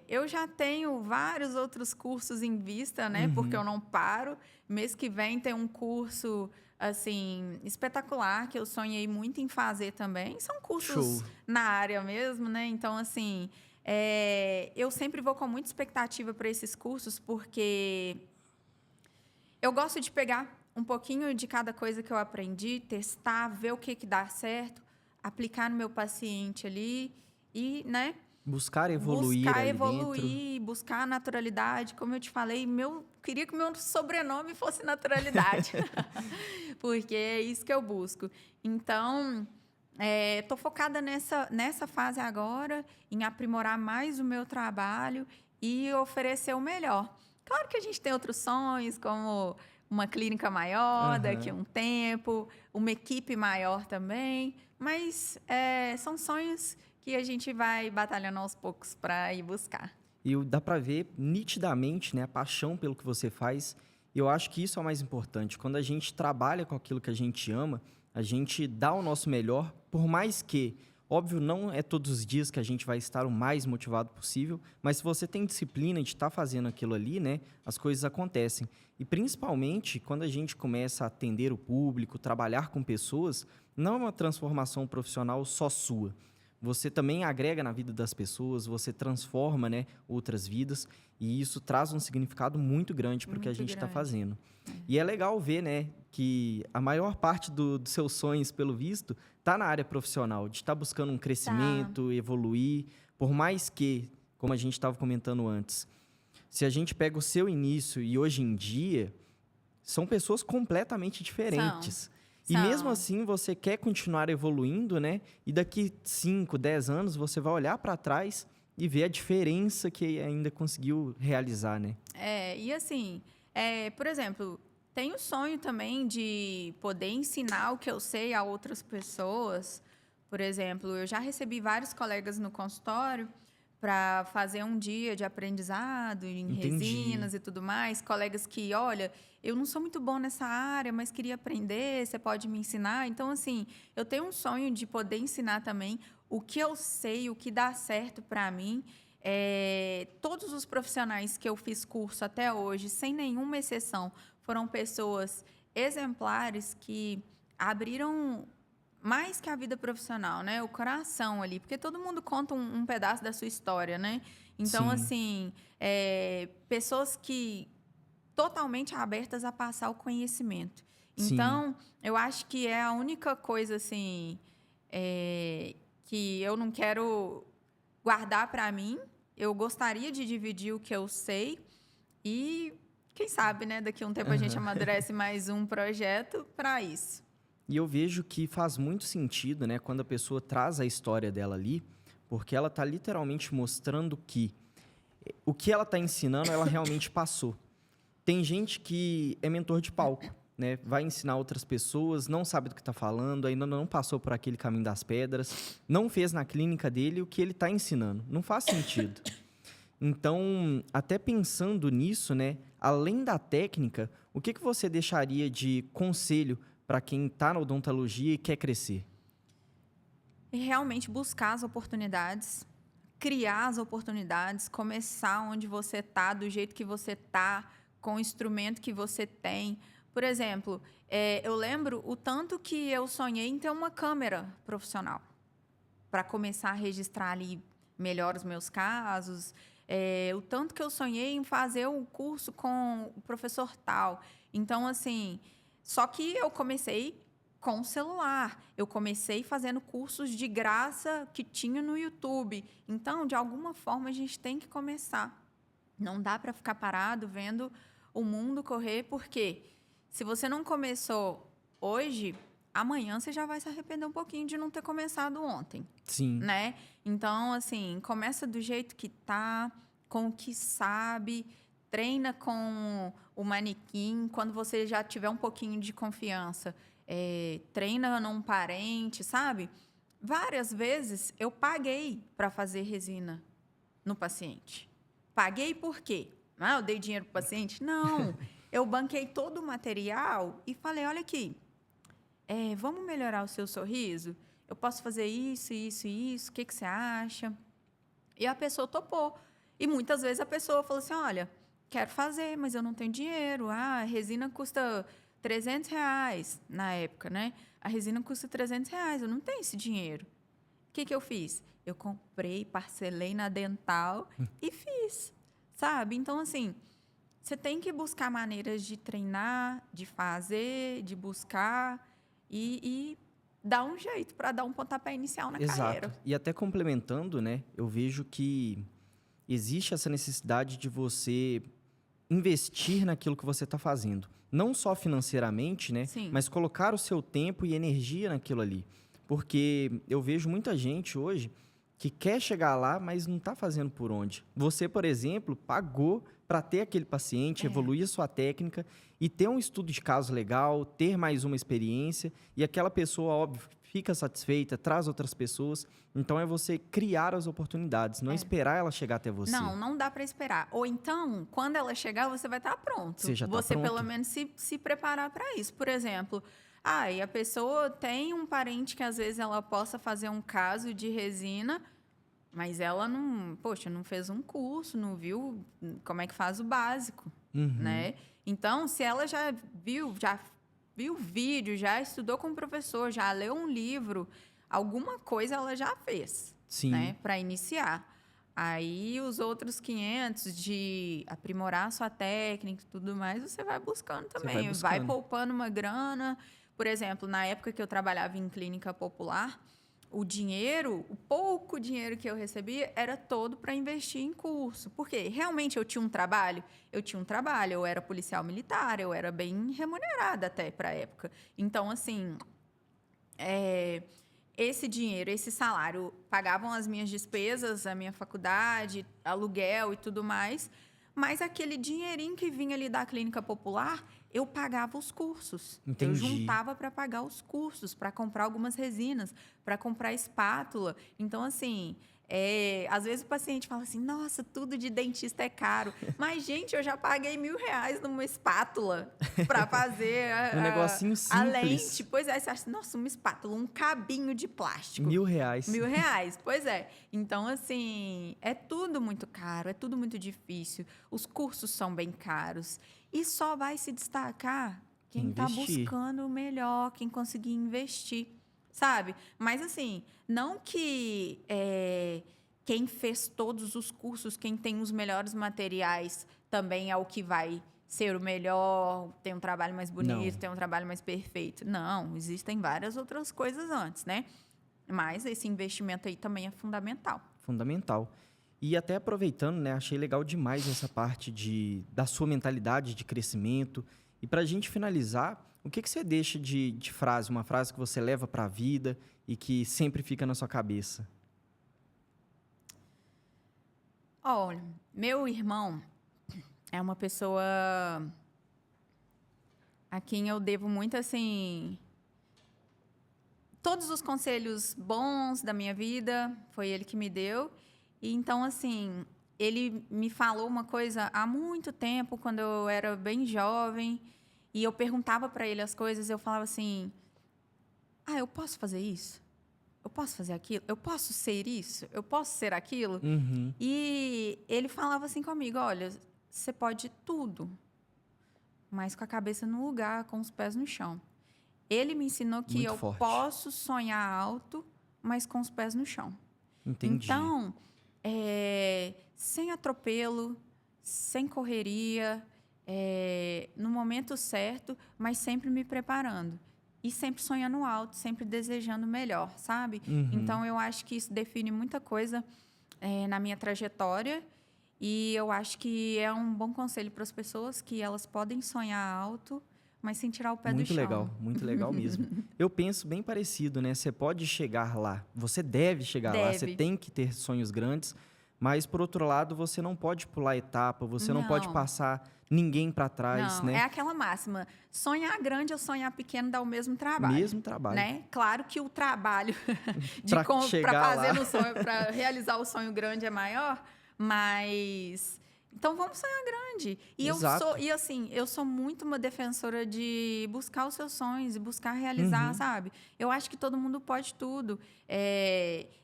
Speaker 2: eu já tenho vários outros cursos em vista, né? Porque eu não paro. Mês que vem tem um curso, assim, espetacular, que eu sonhei muito em fazer também. São cursos na área mesmo, né? Então, assim, eu sempre vou com muita expectativa para esses cursos, porque eu gosto de pegar um pouquinho de cada coisa que eu aprendi, testar, ver o que dá certo, aplicar no meu paciente ali e, né?
Speaker 1: Buscar evoluir dentro.
Speaker 2: Buscar a naturalidade. Como eu te falei, queria que o meu sobrenome fosse naturalidade. Porque é isso que eu busco. Então, estou focada nessa fase agora, em aprimorar mais o meu trabalho e oferecer o melhor. Claro que a gente tem outros sonhos, como uma clínica maior daqui a um tempo, uma equipe maior também, mas são sonhos que a gente vai batalhando aos poucos para ir buscar.
Speaker 1: E dá para ver nitidamente, né, a paixão pelo que você faz. E eu acho que isso é o mais importante. Quando a gente trabalha com aquilo que a gente ama, a gente dá o nosso melhor, por mais que, óbvio, não é todos os dias que a gente vai estar o mais motivado possível, mas se você tem disciplina de estar fazendo aquilo ali, né, as coisas acontecem. E principalmente quando a gente começa a atender o público, trabalhar com pessoas, não é uma transformação profissional só sua. você também agrega na vida das pessoas, você transforma, né, outras vidas, e isso traz um significado muito grande para o que a
Speaker 2: Muito
Speaker 1: gente está
Speaker 2: grande.
Speaker 1: fazendo. E é legal ver, né, que a maior parte dos seus sonhos, pelo visto, tá na área profissional, de estar buscando um crescimento, evoluir, por mais que, como a gente estava comentando antes, se a gente pega o seu início e hoje em dia, são pessoas completamente diferentes. E mesmo
Speaker 2: São.
Speaker 1: assim, você quer continuar evoluindo, né? E daqui 5, 10 anos, você vai olhar para trás e ver a diferença que ainda conseguiu realizar, né?
Speaker 2: E assim, por exemplo, tenho sonho também de poder ensinar o que eu sei a outras pessoas. Por exemplo, eu já recebi vários colegas no consultório para fazer um dia de aprendizado em
Speaker 1: Entendi.
Speaker 2: resinas e tudo mais. Colegas que, olha, eu não sou muito bom nessa área, mas queria aprender, você pode me ensinar? Então, assim, eu tenho um sonho de poder ensinar também o que eu sei, o que dá certo para mim. Todos os profissionais que eu fiz curso até hoje, sem nenhuma exceção, foram pessoas exemplares que abriram mais que a vida profissional, né? O coração ali, porque todo mundo conta um pedaço da sua história, né? Então,
Speaker 1: Sim,
Speaker 2: assim, pessoas que totalmente abertas a passar o conhecimento.
Speaker 1: sim.
Speaker 2: Então, eu acho que é a única coisa, assim, que eu não quero guardar para mim. Eu gostaria de dividir o que eu sei e, quem sabe, né? Daqui a um tempo a gente
Speaker 1: Aham.
Speaker 2: amadurece mais um projeto para isso.
Speaker 1: E eu vejo que faz muito sentido, né, quando a pessoa traz a história dela ali, porque ela tá literalmente mostrando que o que ela tá ensinando, ela realmente passou. Tem gente que é mentor de palco, né? Vai ensinar outras pessoas, não sabe do que está falando, ainda não passou por aquele caminho das pedras, não fez na clínica dele o que ele está ensinando. Não faz sentido. Então, até pensando nisso, né? Além da técnica, o que você deixaria de conselho para quem está na odontologia e quer crescer?
Speaker 2: E realmente buscar as oportunidades, criar as oportunidades, começar onde você está, do jeito que você está, com o instrumento que você tem. Por exemplo, eu lembro o tanto que eu sonhei em ter uma câmera profissional para começar a registrar ali melhor os meus casos. O tanto que eu sonhei em fazer um curso com o professor tal. Então, assim, só que eu comecei com o celular. Eu comecei fazendo cursos de graça que tinha no YouTube. Então, de alguma forma, a gente tem que começar. Não dá para ficar parado vendo o mundo correr, porque se você não começou hoje, amanhã você já vai se arrepender um pouquinho de não ter começado ontem,
Speaker 1: Sim,
Speaker 2: né? Então, assim, começa do jeito que tá, com o que sabe, treina com o manequim. Quando você já tiver um pouquinho de confiança, treina num parente, sabe? Várias vezes eu paguei para fazer resina no paciente. Paguei por quê? Ah, eu dei dinheiro para o paciente? Não. Eu banquei todo o material e falei, olha aqui, vamos melhorar o seu sorriso? Eu posso fazer isso, isso e isso, o que você acha? E a pessoa topou. E muitas vezes a pessoa falou assim, olha, quero fazer, mas eu não tenho dinheiro. Ah, a resina custa R$ 300 na época, né? A resina custa R$ 300, eu não tenho esse dinheiro. O que eu fiz? Eu comprei, parcelei na Dental e fiz, sabe? Então, assim, você tem que buscar maneiras de treinar, de fazer, de buscar e dar um jeito para dar um pontapé inicial na
Speaker 1: exato.
Speaker 2: carreira.
Speaker 1: E até complementando, né? Eu vejo que existe essa necessidade de você investir naquilo que você está fazendo. Não só financeiramente, né?
Speaker 2: Sim.
Speaker 1: Mas colocar o seu tempo e energia naquilo ali. Porque eu vejo muita gente hoje que quer chegar lá, mas não está fazendo por onde. Você, por exemplo, pagou para ter aquele paciente, evoluir a sua técnica e ter um estudo de caso legal, ter mais uma experiência, e aquela pessoa, óbvio, fica satisfeita, traz outras pessoas. Então, é você criar as oportunidades, não esperar ela chegar até você.
Speaker 2: Não, não dá para esperar. Ou então, quando ela chegar, você vai estar pronto.
Speaker 1: Você já está
Speaker 2: Você,
Speaker 1: pronto.
Speaker 2: pelo menos, se preparar para isso. Por exemplo, e a pessoa tem um parente que, às vezes, ela possa fazer um caso de resina, mas ela não, poxa, não fez um curso, não viu como é que faz o básico, né? Então, se ela já viu vídeo, já estudou com o professor, já leu um livro, alguma coisa ela já fez,
Speaker 1: Sim.
Speaker 2: né, para iniciar. Aí, os outros 500 de aprimorar a sua técnica e tudo mais, você vai buscando
Speaker 1: Você vai
Speaker 2: também. Vai
Speaker 1: buscando.
Speaker 2: poupando uma grana. Por exemplo, na época que eu trabalhava em clínica popular, o dinheiro, o pouco dinheiro que eu recebia, era todo para investir em curso. Porque realmente eu tinha um trabalho? Eu tinha um trabalho, eu era policial militar, eu era bem remunerada até para a época. Então, assim, esse dinheiro, esse salário, pagavam as minhas despesas, a minha faculdade, aluguel e tudo mais, mas aquele dinheirinho que vinha ali da clínica popular, eu pagava os cursos. Eu
Speaker 1: Entendi.
Speaker 2: juntava para pagar os cursos, para comprar algumas resinas, para comprar espátula. Então, assim, às vezes o paciente fala assim, nossa, tudo de dentista é caro. Mas, gente, eu já paguei R$ 1.000 numa espátula para fazer
Speaker 1: Um negocinho
Speaker 2: a
Speaker 1: simples.
Speaker 2: lente. Pois é, você acha, nossa, uma espátula, um cabinho de plástico.
Speaker 1: R$ 1.000.
Speaker 2: R$ 1.000, pois é. Então, assim, é tudo muito caro, é tudo muito difícil. Os cursos são bem caros. E só vai se destacar quem está
Speaker 1: Investir.
Speaker 2: buscando o melhor, quem conseguir investir, sabe? Mas, assim, não que quem fez todos os cursos, quem tem os melhores materiais, também é o que vai ser o melhor, ter um trabalho mais bonito,
Speaker 1: Não.
Speaker 2: ter um trabalho mais perfeito. Não, existem várias outras coisas antes, né? Mas esse investimento aí também é fundamental.
Speaker 1: Fundamental. E até aproveitando, né, achei legal demais essa parte da sua mentalidade de crescimento. E para a gente finalizar, o que você deixa de frase, uma frase que você leva para a vida e que sempre fica na sua cabeça?
Speaker 2: Olha, meu irmão é uma pessoa a quem eu devo muito, assim, todos os conselhos bons da minha vida, foi ele que me deu. E então, assim, ele me falou uma coisa há muito tempo, quando eu era bem jovem, e eu perguntava para ele as coisas, eu falava assim: "Ah, eu posso fazer isso? Eu posso fazer aquilo? Eu posso ser isso? Eu posso ser aquilo?"
Speaker 1: Uhum.
Speaker 2: E ele falava assim comigo: "Olha, você pode tudo, mas com a cabeça no lugar, com os pés no chão." Ele me ensinou que
Speaker 1: Muito
Speaker 2: eu
Speaker 1: forte.
Speaker 2: posso sonhar alto, mas com os pés no chão.
Speaker 1: Entendi.
Speaker 2: Então, sem atropelo, sem correria, no momento certo, mas sempre me preparando. E sempre sonhando alto, sempre desejando o melhor, sabe?
Speaker 1: Uhum.
Speaker 2: Então, eu acho que isso define muita coisa na minha trajetória. E eu acho que é um bom conselho para as pessoas, que elas podem sonhar alto, mas sem tirar o pé do chão.
Speaker 1: Muito legal mesmo. Eu penso bem parecido, né? Você pode chegar lá, você deve chegar lá, você
Speaker 2: Deve.
Speaker 1: tem que ter sonhos grandes, mas por outro lado, você não pode pular etapa, você não pode
Speaker 2: Não.
Speaker 1: passar ninguém para trás,
Speaker 2: Não, é
Speaker 1: né?
Speaker 2: aquela máxima. Sonhar grande ou sonhar pequeno dá o mesmo trabalho.
Speaker 1: Mesmo trabalho.
Speaker 2: Né? Claro que o trabalho
Speaker 1: Pra
Speaker 2: para
Speaker 1: chegar
Speaker 2: fazer
Speaker 1: lá.
Speaker 2: no sonho, para realizar o sonho grande é maior, mas então vamos sonhar grande. E
Speaker 1: Exato.
Speaker 2: eu sou muito uma defensora de buscar os seus sonhos e buscar realizar,
Speaker 1: Uhum.
Speaker 2: sabe? Eu acho que todo mundo pode tudo.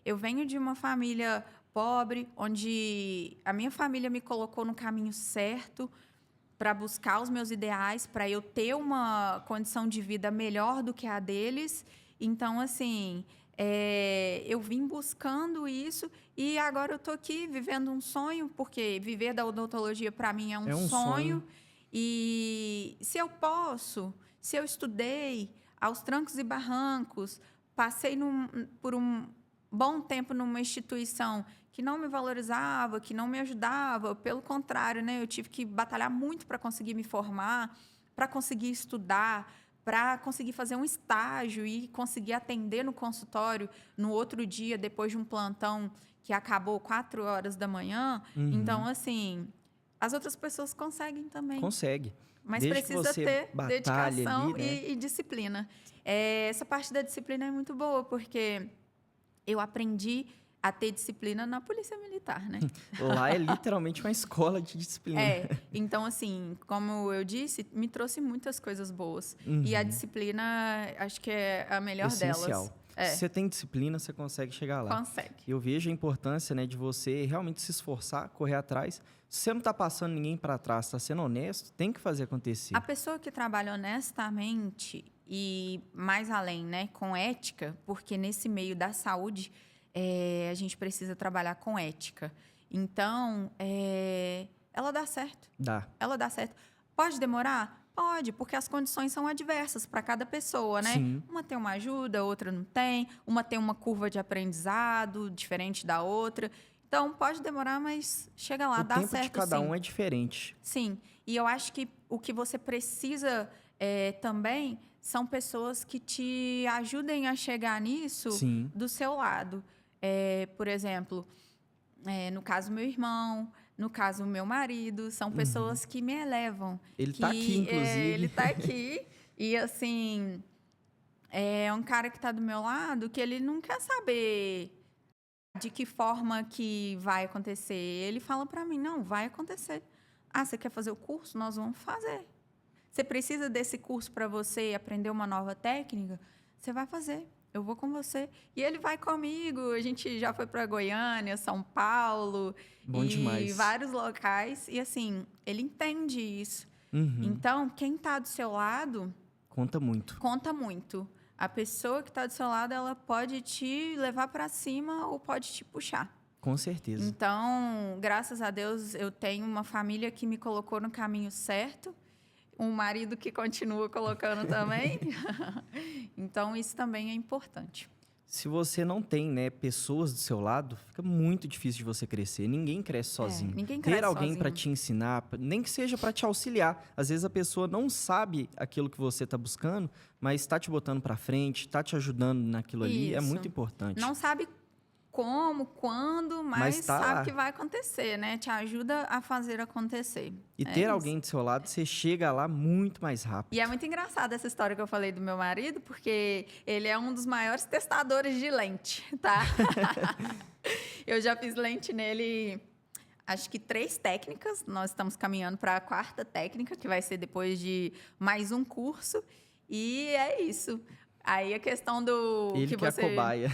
Speaker 2: Eu venho de uma família pobre, onde a minha família me colocou no caminho certo para buscar os meus ideais, para eu ter uma condição de vida melhor do que a deles. Então, assim, eu vim buscando isso e agora eu estou aqui vivendo um sonho, porque viver da odontologia para mim é um sonho. E se eu posso, se eu estudei aos trancos e barrancos, passei por um bom tempo numa instituição que não me valorizava, que não me ajudava, pelo contrário, né? Eu tive que batalhar muito para conseguir me formar, para conseguir estudar, para conseguir fazer um estágio e conseguir atender no consultório no outro dia, depois de um plantão que acabou 4 horas da manhã.
Speaker 1: Uhum.
Speaker 2: Então, assim, as outras pessoas conseguem também.
Speaker 1: Consegue.
Speaker 2: Mas
Speaker 1: Desde que
Speaker 2: precisa
Speaker 1: você
Speaker 2: ter
Speaker 1: batalhe
Speaker 2: dedicação
Speaker 1: ali, né?
Speaker 2: e disciplina. Essa parte da disciplina é muito boa, porque eu aprendi a ter disciplina na Polícia Militar, né?
Speaker 1: Lá é literalmente uma escola de disciplina.
Speaker 2: Então, assim, como eu disse, me trouxe muitas coisas boas.
Speaker 1: Uhum.
Speaker 2: E a disciplina, acho que é a melhor
Speaker 1: Essencial.
Speaker 2: delas.
Speaker 1: Se você tem disciplina, você consegue chegar lá.
Speaker 2: Consegue.
Speaker 1: Eu vejo a importância, né, de você realmente se esforçar, correr atrás. Se você não está passando ninguém para trás, está sendo honesto, tem que fazer acontecer.
Speaker 2: A pessoa que trabalha honestamente, e mais além, né, com ética, porque nesse meio da saúde a gente precisa trabalhar com ética. Então, ela dá certo. Ela dá certo. Pode demorar? Pode, porque as condições são adversas para cada pessoa, né?
Speaker 1: Sim.
Speaker 2: Uma tem uma ajuda, outra não tem. Uma tem uma curva de aprendizado diferente da outra. Então, pode demorar, mas chega lá, dá certo, sim.
Speaker 1: O tempo de cada um é diferente.
Speaker 2: Sim. E eu acho que o que você precisa também são pessoas que te ajudem a chegar nisso, sim, do seu lado. Por exemplo, no caso, meu irmão, no caso, o meu marido, são pessoas que me elevam.
Speaker 1: Ele está aqui, inclusive.
Speaker 2: Ele está aqui. E, assim, é um cara que está do meu lado que ele não quer saber de que forma que vai acontecer. Ele fala para mim, não, vai acontecer. Ah, você quer fazer o curso? Nós vamos fazer. Você precisa desse curso para você aprender uma nova técnica? Você vai fazer. Eu vou com você. E ele vai comigo. A gente já foi para Goiânia, São Paulo.
Speaker 1: Bom demais.
Speaker 2: Vários locais. E, assim, ele entende isso. Uhum. Então, quem está do seu lado...
Speaker 1: Conta muito.
Speaker 2: Conta muito. A pessoa que está do seu lado, ela pode te levar para cima ou pode te puxar.
Speaker 1: Com certeza.
Speaker 2: Então, graças a Deus, eu tenho uma família que me colocou no caminho certo. Um marido que continua colocando também. Então, isso também é importante.
Speaker 1: Se você não tem, né, pessoas do seu lado, fica muito difícil de você crescer. Ninguém cresce sozinho.
Speaker 2: Ninguém cresce
Speaker 1: Ter alguém
Speaker 2: sozinho.
Speaker 1: para te ensinar, nem que seja para te auxiliar. Às vezes a pessoa não sabe aquilo que você está buscando, mas está te botando para frente, está te ajudando naquilo ali. É muito importante.
Speaker 2: Não sabe como, quando, mas sabe lá. Que vai acontecer, né? Te ajuda a fazer acontecer.
Speaker 1: E ter alguém do seu lado, você chega lá muito mais rápido.
Speaker 2: E é muito engraçada essa história que eu falei do meu marido, porque ele é um dos maiores testadores de lente, tá? Eu já fiz lente nele, acho que 3 técnicas. Nós estamos caminhando para a 4ª técnica, que vai ser depois de mais um curso. E é isso. Aí a questão do...
Speaker 1: Ele que é a cobaia.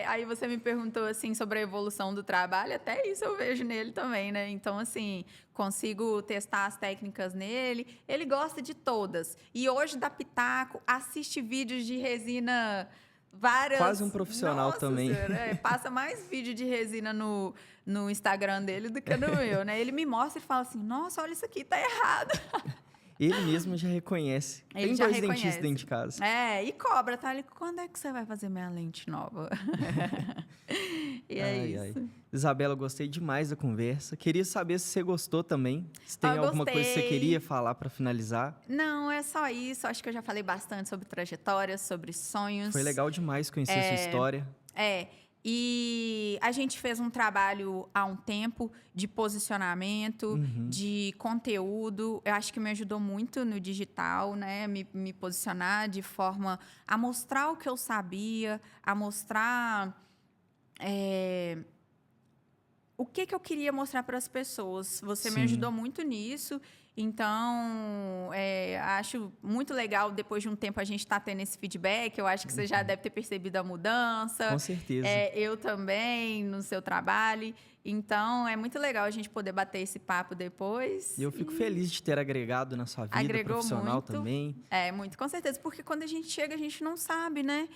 Speaker 2: Aí você me perguntou, assim, sobre a evolução do trabalho. Até isso eu vejo nele também, né? Então, assim, consigo testar as técnicas nele. Ele gosta de todas. E hoje dá pitaco, assiste vídeos de resina várias...
Speaker 1: Quase um profissional.
Speaker 2: Nossa,
Speaker 1: também.
Speaker 2: Senhora, passa mais vídeo de resina no Instagram dele do que no meu, né? Ele me mostra e fala assim, nossa, olha isso aqui, tá errado.
Speaker 1: Ele mesmo já reconhece. Tem 2 dentistas dentro de casa.
Speaker 2: E cobra, tá? Ele, quando é que você vai fazer minha lente nova? E é isso.
Speaker 1: Isabela, gostei demais da conversa. Queria saber se você gostou também. Se tem alguma coisa que você queria falar para finalizar.
Speaker 2: Não, é só isso. Acho que eu já falei bastante sobre trajetória, sobre sonhos.
Speaker 1: Foi legal demais conhecer a sua história.
Speaker 2: E a gente fez um trabalho há um tempo de posicionamento, de conteúdo. Eu acho que me ajudou muito no digital, né? Me posicionar de forma a mostrar o que eu sabia, a mostrar o que eu queria mostrar para as pessoas. Você me ajudou muito nisso. Então, acho muito legal, depois de um tempo, a gente estar tendo esse feedback. Eu acho que você já deve ter percebido a mudança.
Speaker 1: Com certeza.
Speaker 2: Eu também, no seu trabalho. Então, é muito legal a gente poder bater esse papo depois.
Speaker 1: E eu fico feliz de ter agregado na sua vida profissional
Speaker 2: muito,
Speaker 1: também.
Speaker 2: Muito, com certeza. Porque quando a gente chega, a gente não sabe, né?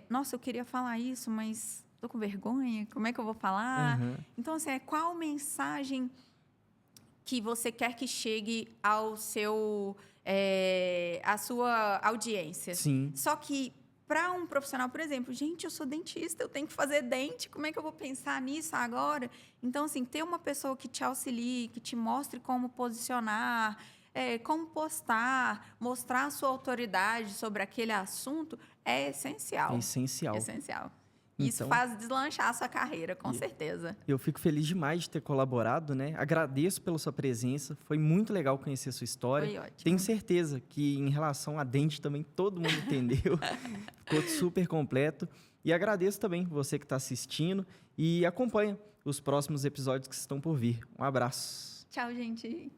Speaker 2: Nossa, eu queria falar isso, mas tô com vergonha. Como é que eu vou falar? Então, assim, qual mensagem que você quer que chegue ao seu, à sua audiência?
Speaker 1: Sim.
Speaker 2: Só que, para um profissional, por exemplo, gente, eu sou dentista, eu tenho que fazer dente, como é que eu vou pensar nisso agora? Então, assim, ter uma pessoa que te auxilie, que te mostre como posicionar, como postar, mostrar a sua autoridade sobre aquele assunto, é essencial.
Speaker 1: É essencial.
Speaker 2: Essencial. Isso faz deslanchar a sua carreira, com certeza.
Speaker 1: Eu fico feliz demais de ter colaborado, né? Agradeço pela sua presença. Foi muito legal conhecer a sua história.
Speaker 2: Foi ótimo.
Speaker 1: Tenho certeza que, em relação a dente, também todo mundo entendeu. Ficou super completo. E agradeço também você que está assistindo. E acompanha os próximos episódios que estão por vir. Um abraço.
Speaker 2: Tchau, gente.